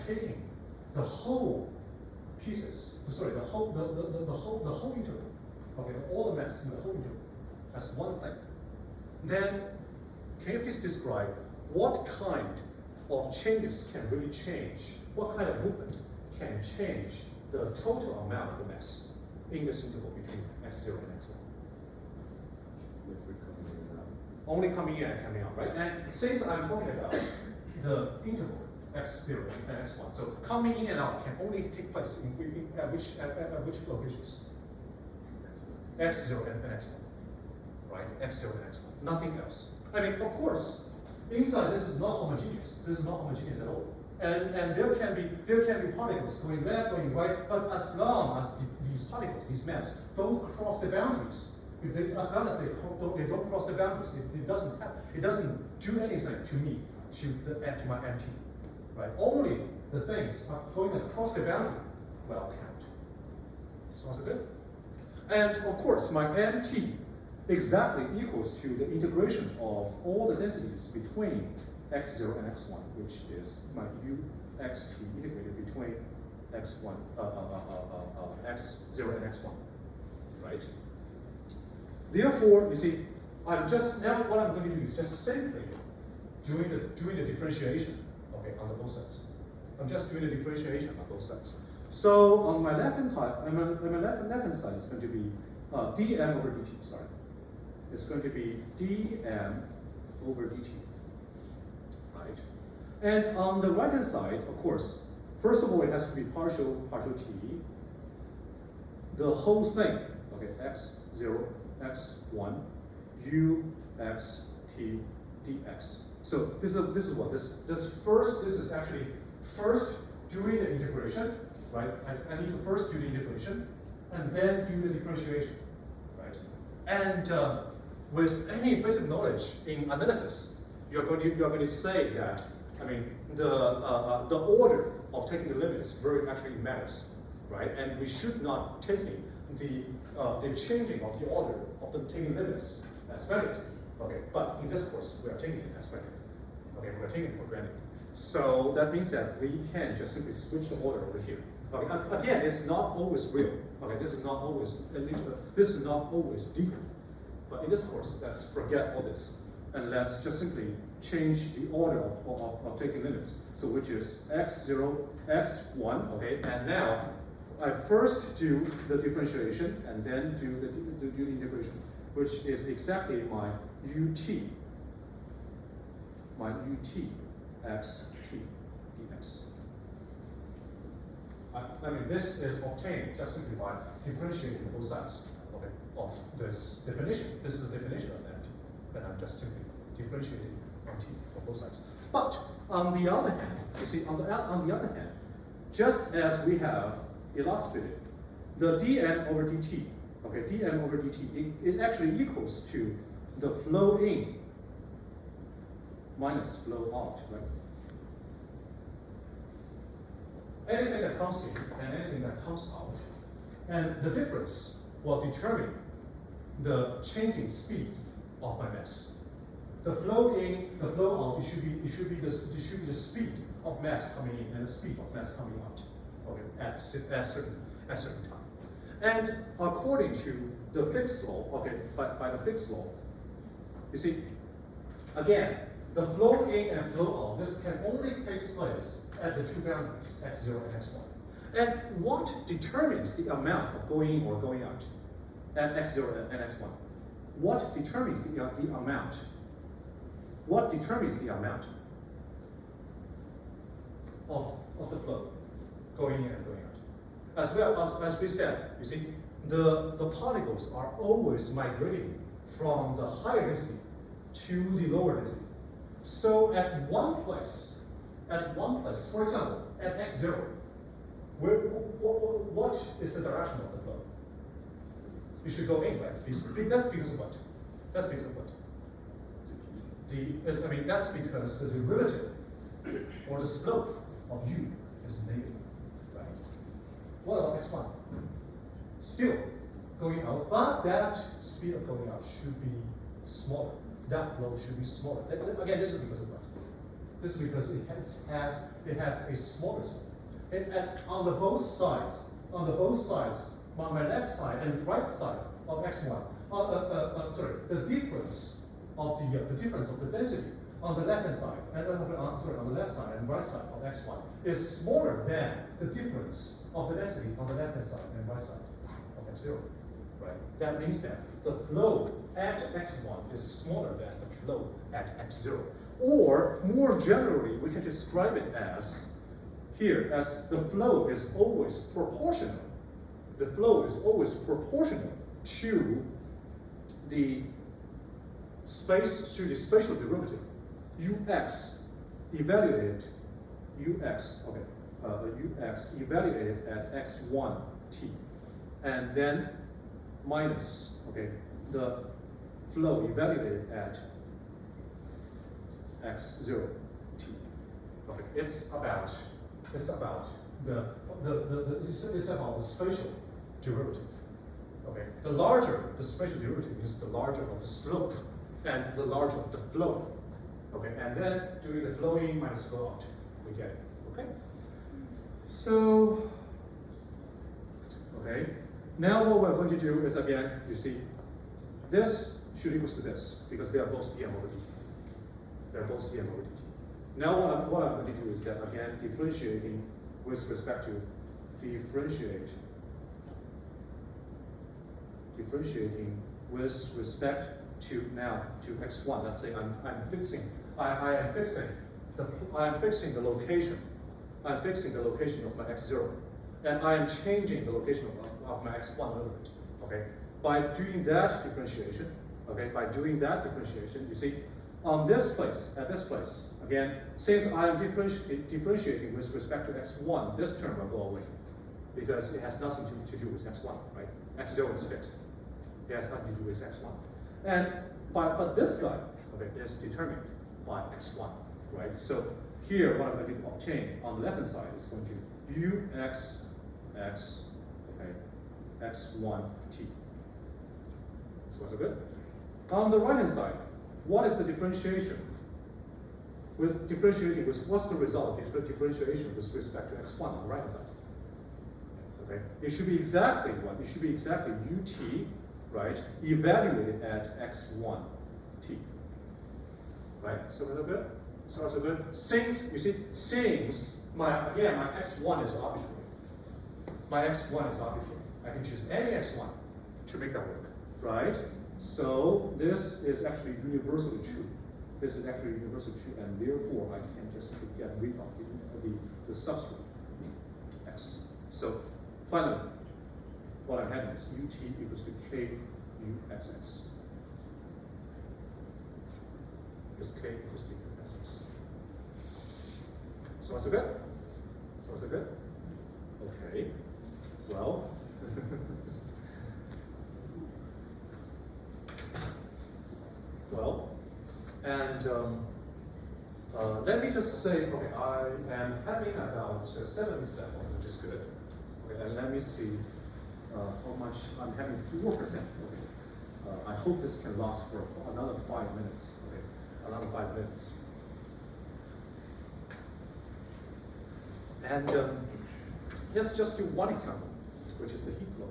taking the whole pieces, sorry, the whole interval, okay, all the mass in the whole interval, that's one thing. Then, can you please describe what kind of changes can really change? What kind of movement can change the total amount of the mass in this interval between x0 and x1? Only coming in and coming out, right? And since I'm talking about the interval x0 and x1, so coming in and out can only take place at which locations? x0 and x1, right? x0 and x1, nothing else. I mean, of course, inside this is not homogeneous. This is not homogeneous at all. And there can be particles going left, going right, but as long as these particles, these mass, don't cross the boundaries, as long as they don't cross the boundaries, it doesn't do anything to me, to my MT, right? Only the things are going across the boundary will count. Sounds good? And of course, my MT exactly equals to the integration of all the densities between x0 and x1, which is my uxt integrated between x1, x0 and x1, right? Therefore, you see, I'm just now what I'm going to do is just simply doing the differentiation, okay, on the both sides. I'm just doing the differentiation on both sides. So on my left hand side, it's going to be dm over dt. Sorry, it's going to be dm over dt, right? And on the right hand side, of course, first of all, it has to be partial t. The whole thing, okay, x0, x1, u, x, t, dx. So this is what this is actually first doing the integration, right? I need to first do the integration and then do the differentiation, right? And with any basic knowledge in analysis, you're going to say that, I mean, the order of taking the limits very actually matters, right? And we should not take the changing of the order of the taking limits as valid. Okay, but in this course, we are taking it as valid. Okay, we are taking it for granted. So that means that we can just simply switch the order over here. Okay, again, it's not always real. Okay, this is not always legal. But in this course, let's forget all this. and let's just simply change the order of taking limits. So which is x0, x1, okay? And now I first do the differentiation and then do the integration, which is exactly my ut x t dx. I mean, this is obtained just simply by differentiating both sides, okay, of this definition. This is the definition of that, and I'm just simply differentiating on t for both sides. But on the other hand, you see, on the other hand, just as we have illustrated, the dm over dt, okay, dm over dt, it actually equals to the flow in minus flow out, right? Anything that comes in and anything that comes out, and the difference will determine the changing speed of my mass. The flow in, the flow out, it should be the speed of mass coming in and the speed of mass coming out, okay, at certain time. And according to the Fick's law, okay, by the Fick's law, you see, again, the flow in and flow out, this can only take place at the two boundaries, x0 and x1. And what determines the amount of going in or going out at x0 and x1? What determines the amount? What determines the amount of the flow going in and going out? As well as we said, you see, the particles are always migrating from the higher density to the lower density. So at one place, for example, at x0, what is the direction of the flow? It should go in, right? That's because of what? That's because of what? That's because the derivative or the slope of u is negative, right? What about x1? Still going out, but that speed of going out should be smaller. That flow should be smaller. Again, this is because of what? This is because it has a smaller slope. And on the both sides, on my left side and right side of x1, the difference of the density on the left hand side and on the left side and right side of x1 is smaller than the difference of the density on the left hand side and right side of x0, right? That means that the flow at x1 is smaller than the flow at x0. Or more generally, we can describe it as here, as the flow is always proportional. The flow is always proportional to the spatial derivative. Ux evaluated at x1 t, and then minus the flow evaluated at x0 t. Okay, it's about the spatial derivative. Okay, the larger the spatial derivative is, the larger of the slope and the larger of the flow. Okay, and then doing the flow in minus flow out, we get it. Okay, so now what we're going to do is, again, you see, this should equal to this because they are both dm over dt. They're both dm over dt. Now what I'm going to do is that, again, differentiating with respect to differentiating with respect to now to x1. Let's say I am fixing the location. I'm fixing the location of my x0, and I am changing the location of my x1 a little bit. Okay, by doing that differentiation. You see, on this place, at this place, again, since I am differentiating with respect to x1, this term will go away because it has nothing to do with x1, right? x0 is fixed. It has nothing to do with x1. And but this guy, is determined by x1, right? So here, what I'm going to obtain on the left-hand side is going to be x1 t. So that's good. On the right-hand side, what is the differentiation? What's the result of differentiation with respect to x1 on the right-hand side? Okay, it should be exactly what? It should be exactly ut, right, evaluated at x1 t. right? So good. So good. Since you see, since my x1 is arbitrary. My x1 is arbitrary. I can choose any x1 to make that work, right? So this is actually universally true. This is actually universally true, and therefore I can just get rid of the subscript x. So finally, what I'm having is ut equals to k uxx. Is k equals to uxx. So good? So good? Okay. Well. Well, and let me just say, okay, I am having about 7 step, which is good. Okay, and let me see how much I'm having 4%. Okay. I hope this can last for another 5 minutes. Okay, another 5 minutes. And let's just do one example, which is the heat flow.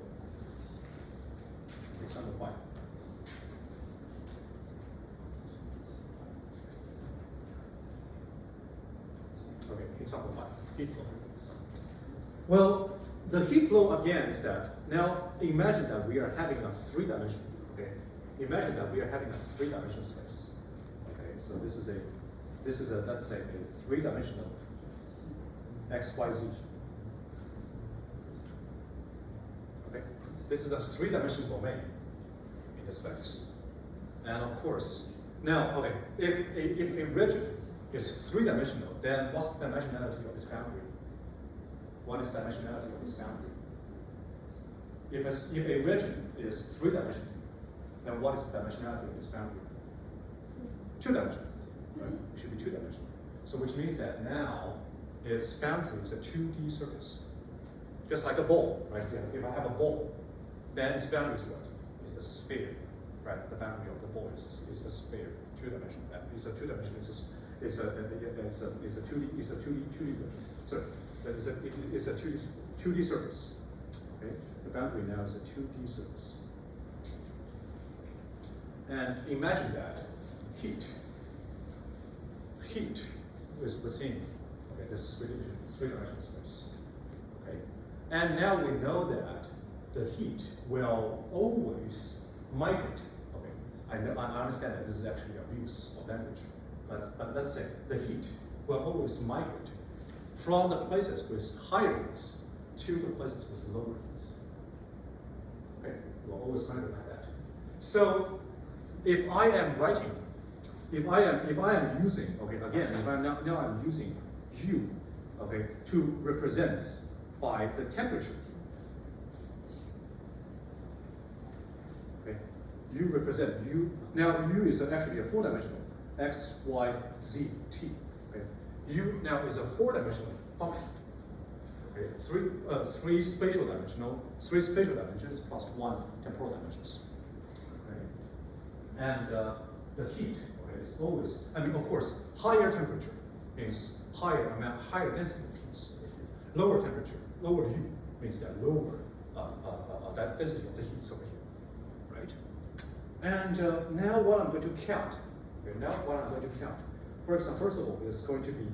Example 5. Okay, example 5, heat flow. Well, the heat flow again is that, now imagine that we are having a 3-dimensional, okay? Imagine that we are having a 3-dimensional space. Okay, so this is a let's say a 3-dimensional x, y, z. Okay, this is a 3-dimensional domain in the space. And of course, now, okay, if a region is 3-dimensional, then what's the dimensionality of this boundary? What is the dimensionality of this boundary? If a region is 3-dimensional, then what is the dimensionality of this boundary? 2-dimensional, right? It should be 2-dimensional. So which means that now its boundary is a 2D surface. Just like a ball, right? If I have a ball, then its boundary is what? Is the sphere, right? The boundary of the ball is the sphere, 2-dimensional. It's a 2-dimensional. It's a 2D version. So it's a 2D surface. Okay, the boundary now is a 2D surface. And imagine that heat is within this 3-dimensional space. Okay, and now we know that the heat will always migrate. Okay, I understand that this is actually abuse of language. But let's say the heat will always migrate from the places with higher heats to the places with lower heats. Okay, it will always migrate like that. So if I am writing, if I am using, okay, again, if I'm now I'm using U, okay, to represent by the temperature. Okay, U represent U. Now U is actually a 4-dimensional. X, Y, Z, T. Okay. U now is a 4-dimensional function. Okay. Three spatial dimensions plus 1 temporal dimensions. Okay. And the heat, okay, is always, I mean, of course, higher temperature means higher amount, higher density of heats. Lower temperature, lower U means that lower that density of the heats over here, right? And now what I'm going to count. Okay, now what I'm going to count. For example, first of all, is going to be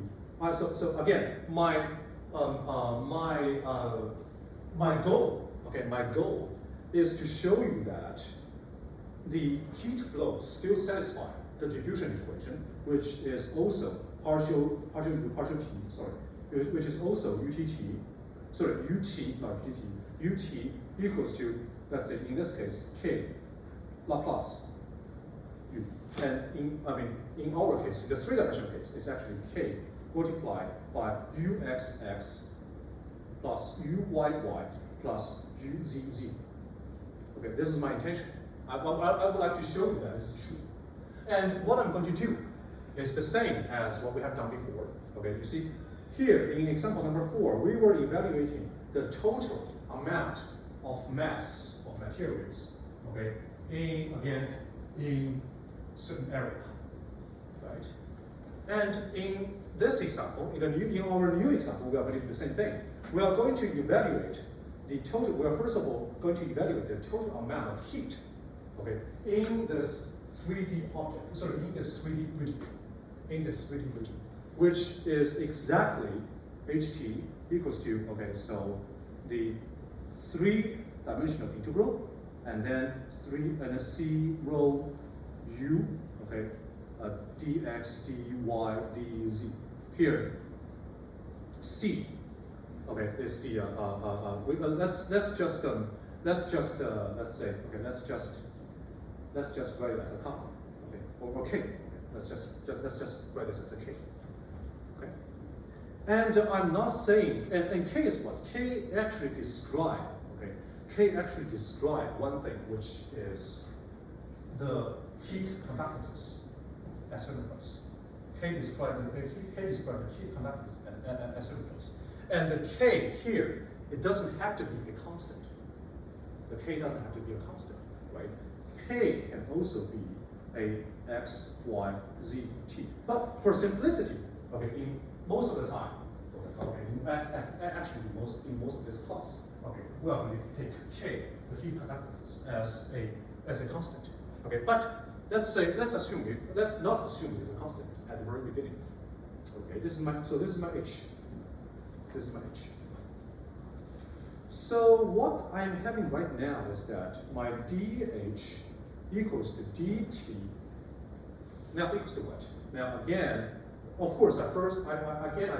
so again my goal. Okay, my goal is to show you that the heat flow still satisfies the diffusion equation, which is also partial T. Sorry, which is also UTT. Sorry, UT not UTT. UT equals to, let's say in this case, K Laplace U. And in our case, in the 3-dimensional case, it's actually K multiplied by UXX plus UYY plus UZZ. Okay, this is my intention. I would like to show you that this is true. And what I'm going to do is the same as what we have done before. Okay, you see, here in example number 4, we were evaluating the total amount of mass of materials. Okay, in certain area, right? And in this example, in our new example, we are going to do the same thing. We are going to evaluate the total. We are first of all going to evaluate the total amount of heat, okay, in this 3D object. Sorry, in this 3D region. in this 3D region, which is exactly ht equals to, okay, so the 3-dimensional integral, and then c rho u, okay, dx, dy, dz. Here, c, okay, is the let's just write it as a comma, okay, or k. Okay. Let's just write this as a k. Okay, and I'm not saying, and k is what? K actually describe, okay, k actually describe one thing, which is the heat conductances at certain place. K describe the heat conductances at certain place. And the k here, it doesn't have to be a constant. The k doesn't have to be a constant, right? K can also be a x, y, z, t. But for simplicity, okay, in most of the time, actually in most of this class, okay, well, we take k, the heat conductances, as a constant. Okay, but let's not assume it's a constant at the very beginning. Okay, this is my h. This is my h. So what I'm having right now is that my dh equals to dt. Now equals to what? Now again, of course, I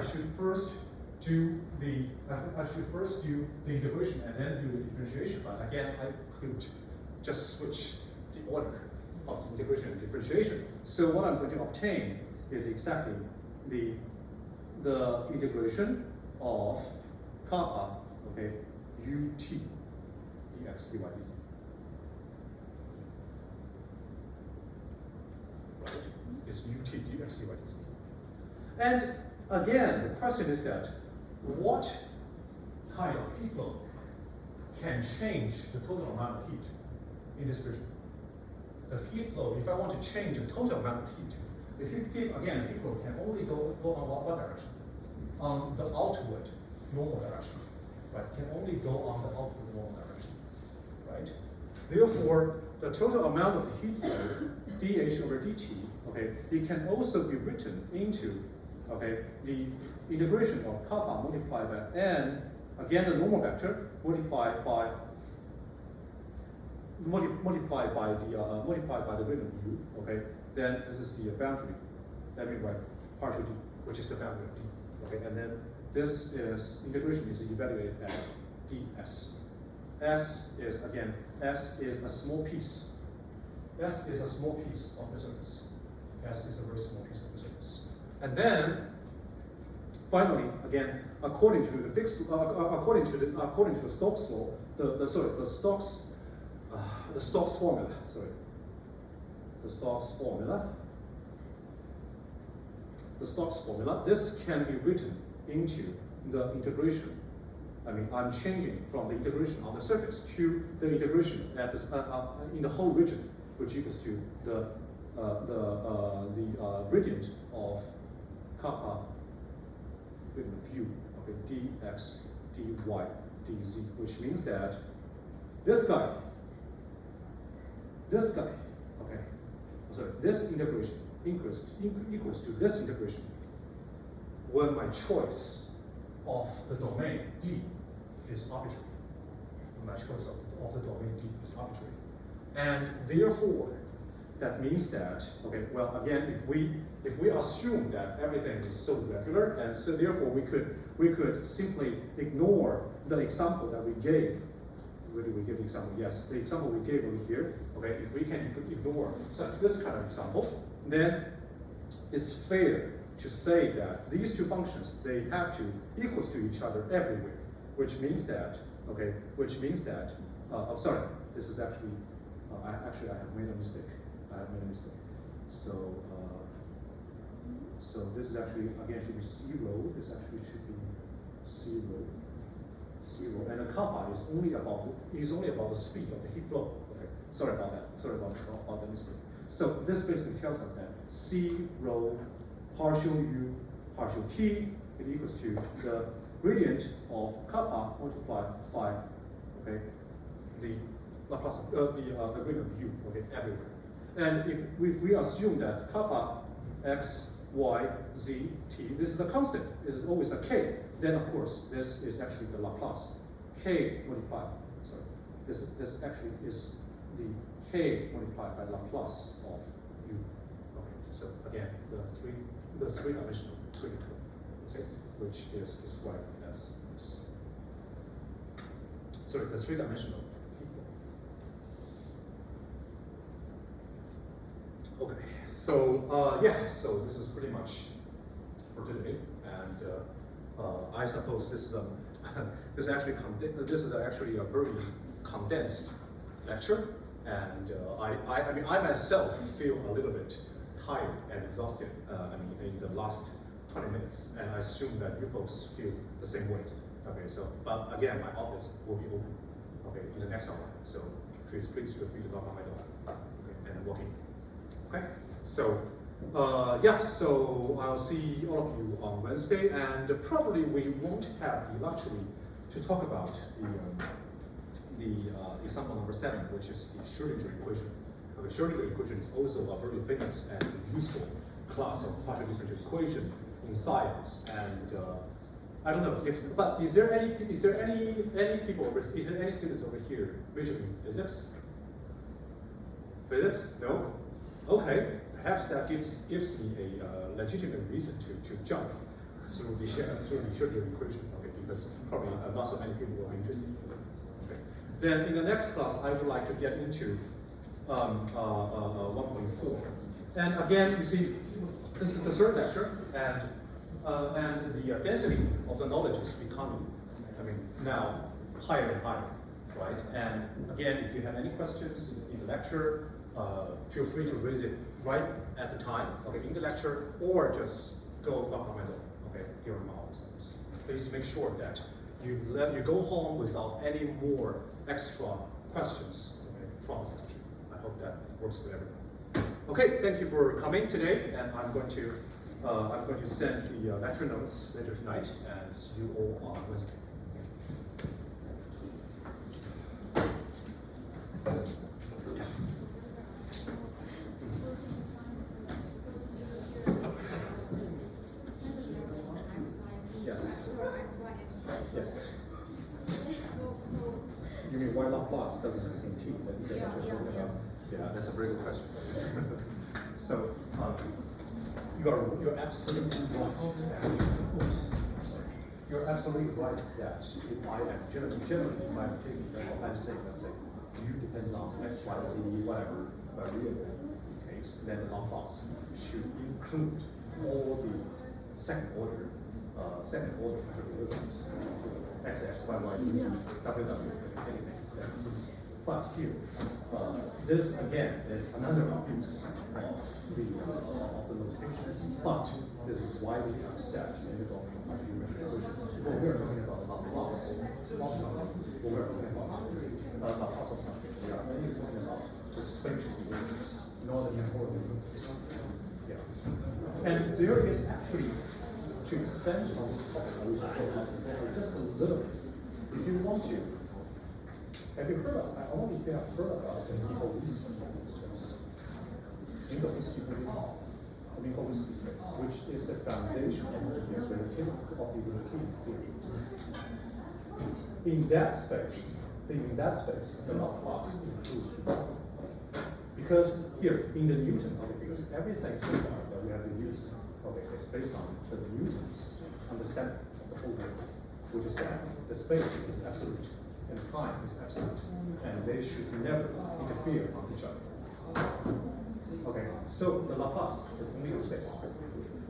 should first do the integration and then do the differentiation. But again, I could just switch the order of the integration and differentiation. So what I'm going to obtain is exactly the integration of kappa, okay, ut dx dy dz. Right? It's ut dx dy dz. And again, the question is that what kind of heat flow can change the total amount of heat in this region? The heat flow, if I want to change the total amount of heat, the heat flow can only go on what direction? On the outward normal direction, right? Can only go on the outward normal direction, right? Therefore, the total amount of the heat flow, dH over dt, okay, it can also be written into, okay, the integration of kappa multiplied by n, again the normal vector, multiplied by the radian u, okay, then this is the boundary. Let me write partial d, which is the boundary of d, okay, and then this is integration is evaluated at ds. S is a small piece. S is a small piece of the surface. S is a very small piece of the surface. And then finally, again, according to the Stokes law, the Stokes formula, this can be written into the integration. I mean, I'm changing from the integration on the surface to the integration at this, in the whole region, which equals to the gradient of kappa u, okay, dx, dy, dz, which means that this guy, okay, sorry, this integration equals to this integration when my choice of the domain D is arbitrary. When my choice of the domain D is arbitrary. And therefore, that means that, okay, well, again, if we assume that everything is so regular, and so therefore we could simply ignore the example that we gave. Where did we give the example? Yes, the example we gave over here. Okay, if we can ignore this kind of example, then it's fair to say that these two functions, they have to equals to each other everywhere, which means that, okay, I'm sorry, this is actually, I have made a mistake. So, so this is actually, again, should be 0. This actually should be 0. And the kappa is only about the speed of the heat flow. Okay, sorry about that. Sorry about the mistake. So this basically tells us that c rho partial u partial t is equals to the gradient of kappa multiplied by, okay, the Laplace the gradient of u, okay, everywhere. And if we assume that kappa x y, z, t. This is a constant. It is always a k. Then of course this is actually the Laplace. K multiplied. Sorry, this actually is the k multiplied by Laplace of u. Okay. So again, the three-dimensional twinkle, okay, which is described as this. Sorry, the three-dimensional equal. Okay, so yeah, so this is pretty much for today, and I suppose this is this is actually a very condensed lecture, and I mean I myself feel a little bit tired and exhausted. I mean in the last 20 minutes, and I assume that you folks feel the same way. Okay, so but again, my office will be open. Okay, in the next hour, so please feel free to knock on my door. Okay, and I'm working. Okay, so yeah, so I'll see all of you on Wednesday, and probably we won't have the luxury to talk about the example number 7, which is the Schrödinger equation. Okay, Schrödinger equation is also a very famous and useful class of partial differential equation in science, and I don't know if, but is there any people over, is there any students over here majoring in physics? Physics? No. Okay, perhaps that gives me a legitimate reason to jump through the Schrödinger equation. Okay, because probably not so many people will be interested in it. Okay. Then in the next class, I would like to get into 1.4. And again, you see, this is the third lecture, and the density of the knowledge is becoming, I mean, now higher and higher, right? And again, if you have any questions in the lecture, feel free to raise it right at the time, okay, in the lecture, or just go knock on my door, okay, here in my office. Please make sure that you go home without any more extra questions, okay, from this lecture. I hope that works for everyone. Okay, thank you for coming today, and I'm going to send the lecture notes later tonight, and see you all on Wednesday. Yes. Yes. You mean why Laplace doesn't contain t? Yeah, that's a very good question. So you're absolutely right. You're absolutely right that if I am generally if I'm taking what I'm saying, let's say u depends on x, y, z, whatever variable it takes, then the Laplace should include all the second order derivatives, x, y, z, w, anything that includes. But here, this again is another abuse of the notation. But this is why we have said in the when we are talking about Laplace of something, when we are talking about Laplace of something, we are only talking about the spatial derivatives, not the temporal derivatives. Yeah. And there is actually, to expand on this topic, I wish I could have just a little bit. If you want to, have you heard of, I don't know if you have heard about the Minkowski space. Minkowski space, which is the foundation of the relativity theory. In that space, the Laplace includes because here in the Newton, okay, because everything so far that we have been using, okay, is based on the Newton's understanding of the whole world, which is that the space is absolute and time is absolute, and they should never interfere on each other. Okay, so the Laplace is only in space, it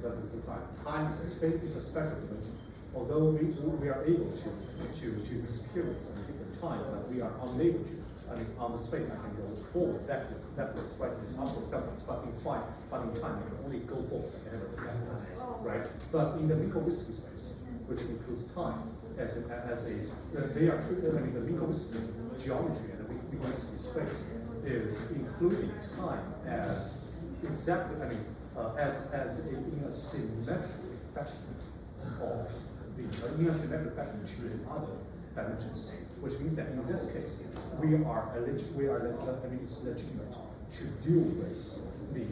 doesn't include time. Time is a space, is a special dimension. Although we are able to experience a different time, but we are unable to. I mean, on the space I can go forward, backwards, backwards, upwards, downwards, but it's fine. But in time I can only go forward and never go backward, right? But in the Minkowski space, which includes time, they are treated. I mean, the Minkowski geometry and the Minkowski space is including time as exactly. I mean, in a symmetric fashion of in a symmetric fashion to other dimensions, which means that in this case it's legitimate to deal with the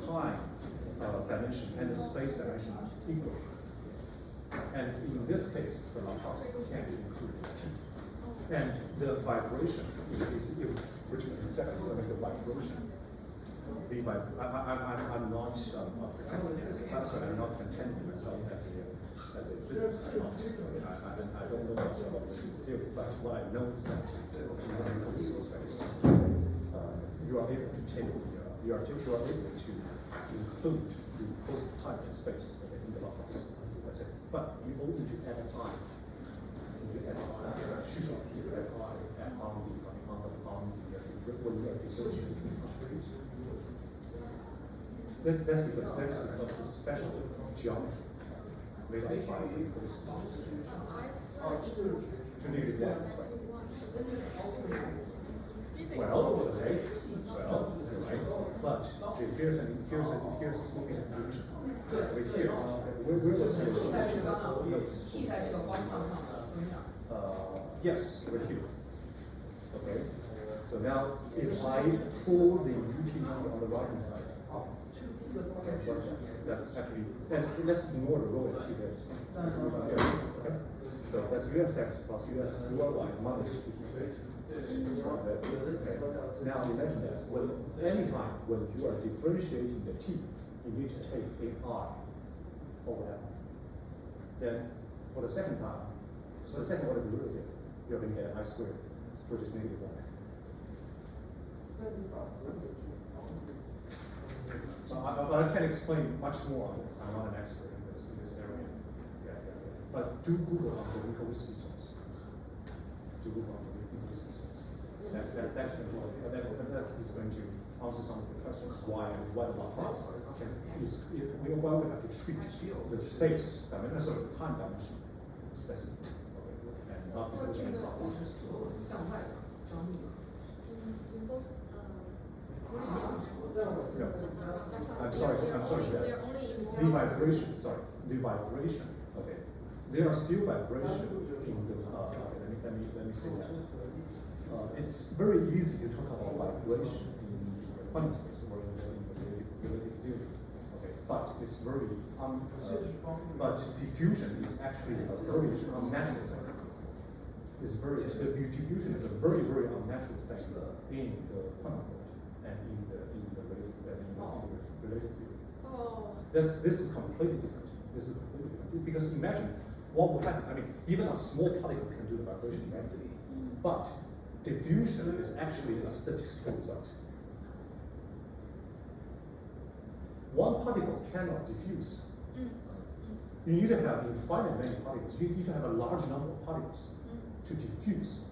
time dimension and the space dimension equal. And in this case, the Laplace can include T. And the vibration is which is exactly the vibration. I'm not pretending this, I'm not contending myself as a physicist. I don't know much about the theory, but what I know is that in the physical space, you are able to take you are able to include the post time and space in the Laplace. That's it. But you also need to add I. You add I, you add I on the when you are differentiating. That's because the special geometry made up by the physics. To need it that's right. Well, okay. Well, right. But here's a small piece of information. Right here, where was the notes? Yes, right here. Okay. So now, if I pull the UT number on the right hand side, okay, what's that? That's actually, and let's ignore the rho and T there. Okay. So that's UX plus US UY minus T. Okay. Now imagine that anytime when you are differentiating the T, you need to take a I over that. Then for the second time, so the second order derivative, you're going to get an I squared, which is negative 1. But I can't explain much more on this. I'm not an expert in this area. Yeah. But do Google on the Minkowski source. Do Google on the Minkowski source. That is going to answer some of the questions why the Laplace why we have to treat the space dimension, sorry, the time dimension specifically. And not including the Laplace. No. I'm sorry. The vibration. Okay. There are still vibrations in the. Let me say that. It's very easy to talk about vibration in quantum space or in the relative theory. Okay. But it's very but diffusion is actually a very unnatural thing. Diffusion is a very unnatural thing in the quantum world. And in the relative theory. Oh. This is completely different. This is completely different. Because imagine what would happen. I mean, even a small particle can do the vibration manually. But diffusion is actually a statistical result. One particle cannot diffuse. You need to have infinite many particles. You need to have a large number of particles to diffuse.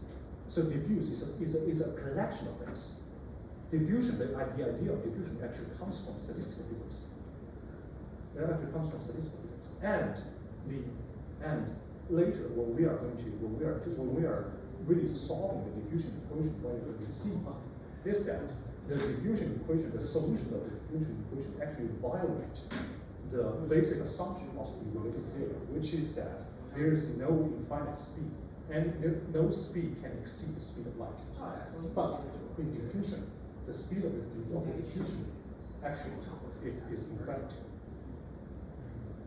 So diffuse is a collection of things. Diffusion, the idea of diffusion actually comes from statistical physics. It actually comes from statistical physics. And later, when we are really solving the diffusion equation, what we see is that the diffusion equation, the solution of the diffusion equation, actually violate the basic assumption of the relative theory, which is that there is no infinite speed, and no speed can exceed the speed of light. But in diffusion, the speed of the diffusion actually is infinite.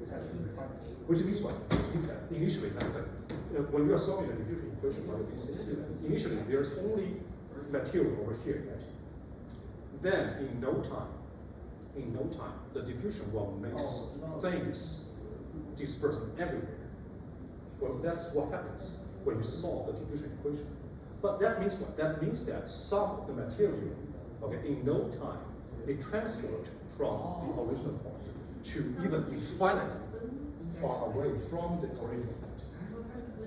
It's actually infinite. Which means what? It means that initially, let's say, when you are solving the diffusion equation, what it means is that initially there's only material over here, right? Then in no time, the diffusion will make things dispersed everywhere. Well, that's what happens when you solve the diffusion equation. But that means what? That means that some of the material, okay, in no time, it transferred from the original point to even infinitely far away from the original point.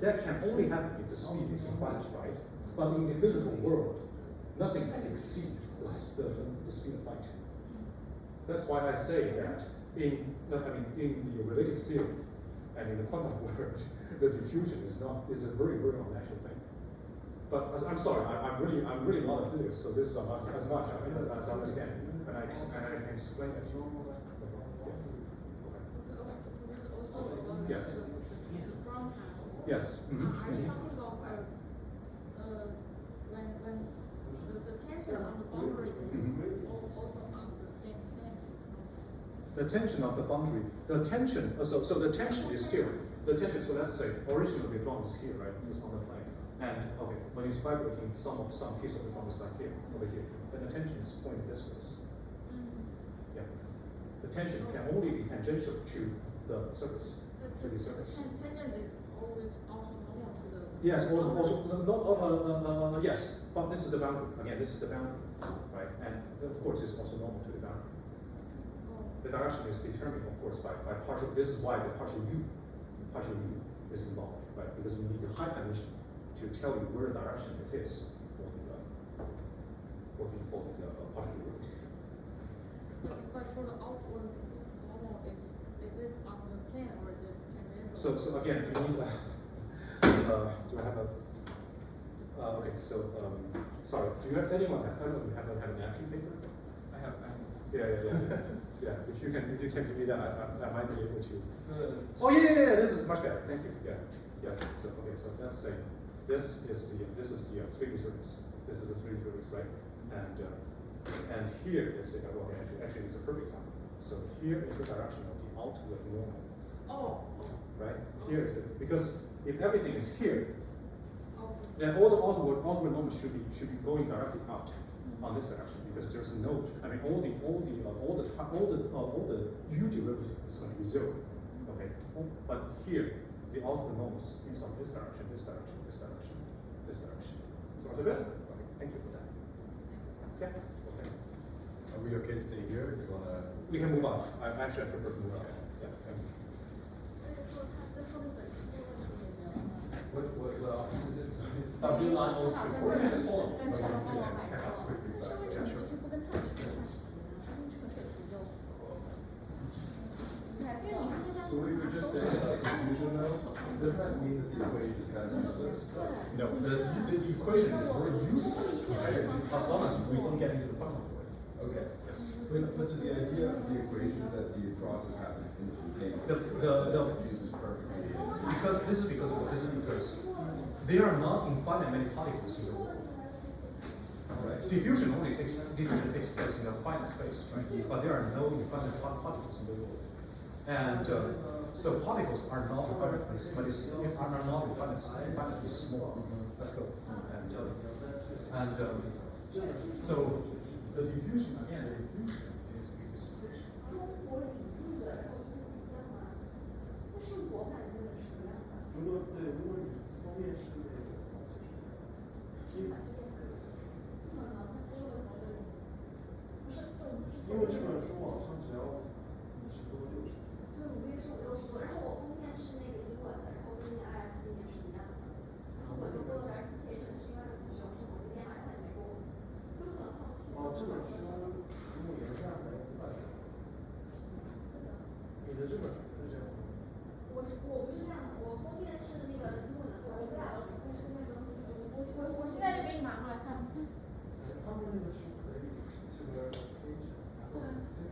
That can only happen if the speed is infinite, right? But in the physical world, nothing can exceed the speed of light. That's why I say that in the relative theory and in the quantum world, the diffusion is a very unnatural thing. But I'm sorry, I'm really not a physicist, so this is as much as I understand, and I can explain it. Yes. Yes. Are you talking about when the tension on the boundary is also on the same plane? the tension of the boundary, the tension, so the tension is here. The tension, so let's say originally the drum is here, right? It's on the plane. And okay, when it's vibrating, some piece of the drum is like here, over here. Then the tension is pointing this way. Yeah. The tension can only be tangential to the surface, to the surface. Tangent is always also normal to the. Yes, yes, but this is the boundary. Again, this is the boundary, right? And of course, it's also normal to the boundary. The direction is determined, of course, by partial. This is why the partial u is involved, right? Because you need the height dimension to tell you where the direction it is for the partial derivative. But for the outward normal, is it on the plane or is it tangential? So again, you need. Do I have a? Okay, so sorry. Do you have anyone? I don't know. You have a napkin paper? I have. Yeah. If you can give me that, I might be able to. Oh yeah. This is much better. Thank you. Yeah. Yes. So okay. So let's say this is the 3D surface. This is a 3D surface, right? And here is the well, actually it's a perfect time. So here is the direction of the outward normal. Oh. Right. Here is it because if everything is here, then all the outward normal should be going directly out on this direction because there's no. I mean, all the u derivative is going to be 0. Okay, but here the outward normal is on this direction, this direction, this direction, this direction. So is it good? Okay, thank you for that. Yeah. Okay. Are we okay to stay here? Do you wanna? We can move on. I prefer to move on. Yeah. Thank you. What office is it? Sorry. Being on all three. Or you just follow. Okay, quickly back. Yeah, sure. So we were just saying about confusion though, does that mean that the equation is kind of useless? No, the equation is very useful as long as we don't get into the problem of it. Okay. Yes. But so the idea of the equation is that the process happens instantaneously. The fuses perfectly. because this is because there are not infinite many particles in the world. Right. Diffusion takes place in a finite space, right? But there are no infinite particles in the world. And so particles are not infinitely, but are not infinitely small. Let's go. And so the diffusion again, the diffusion is如果你方面是那个，因为这本书网上只要50多60。对，我也是50多，然后我封面是那个英文的，然后跟那 ISB 也是一样的，然后我就做了 verification，是因为同学我是某个店买的，没给我，就很好奇。哦，这本书如果原价在500多。你的这本书是这样吗？我不是这样的，我封面是那个英文的，我不了，我现在就给你拿过来看。他们那个是可以是个黑纸，然后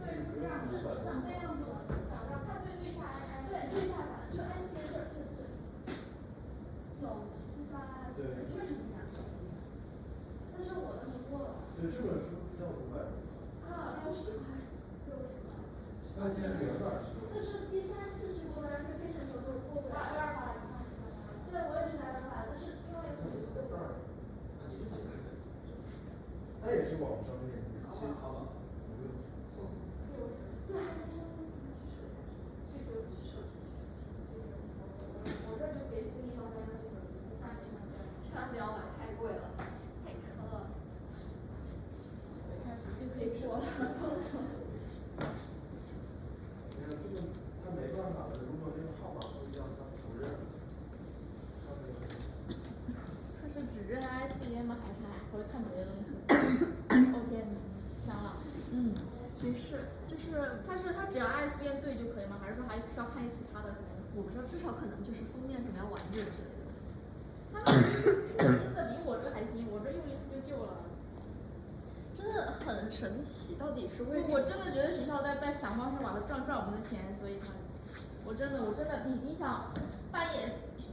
对，是这样，是长这样子的，它对下来，对对下来，就 S 边这978，确实那样。但是我的没过了。对，这本书要500。啊，60块。那现在原版是？这是第3次去做 verification 的时候就过不了，200块。对，我也是来200，但是另外一个同学过不了。它也是网上链接，淘宝。对，还得上去扯一下皮，这就不去扯皮我这就给司机方向那种，下面千万不要买，太贵了，太坑了。就可以过了。你看这个，他没办法的，如果那个号码不一样，他不认。他是只认 ISBN 吗？还是还会看别的东西？OK，香了。没事，就是他只要 ISBN 对就可以吗？还是说还需要看其他的？我不知道，至少可能就是封面什么要完整之类的。他那是新的，比我这个还新，我这用一次就旧了。真的很神奇，到底是为什么？我真的觉得学校在想方式把它赚我们的钱，所以我真的，你想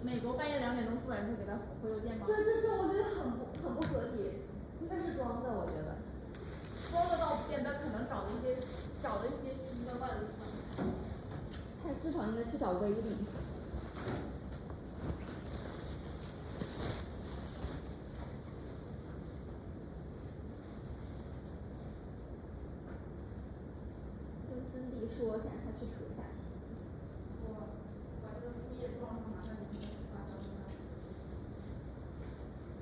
美国半夜2点钟出版社给他回邮件吗？对，这我觉得很不合理，应该是装的，我觉得。装的倒不见得，可可能找的一些奇奇怪怪的地方。他至少应该去找威力。跟森迪说，想让他去扯一下皮。我把这个树叶装上，马上就可以发招了。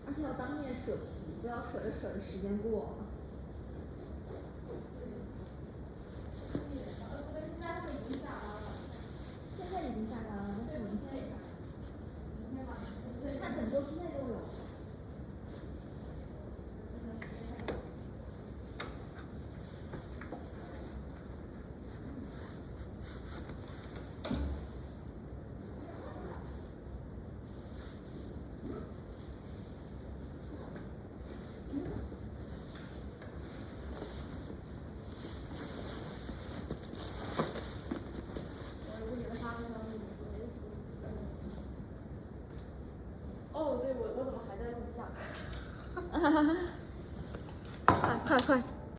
而且要当面扯皮，不要扯着扯着时间过了。对，现在是不是已经下单了？现在已经下单了，那是明天。明天吧。对，看本周之内都有。哦，对，我怎么还在录像？快快快！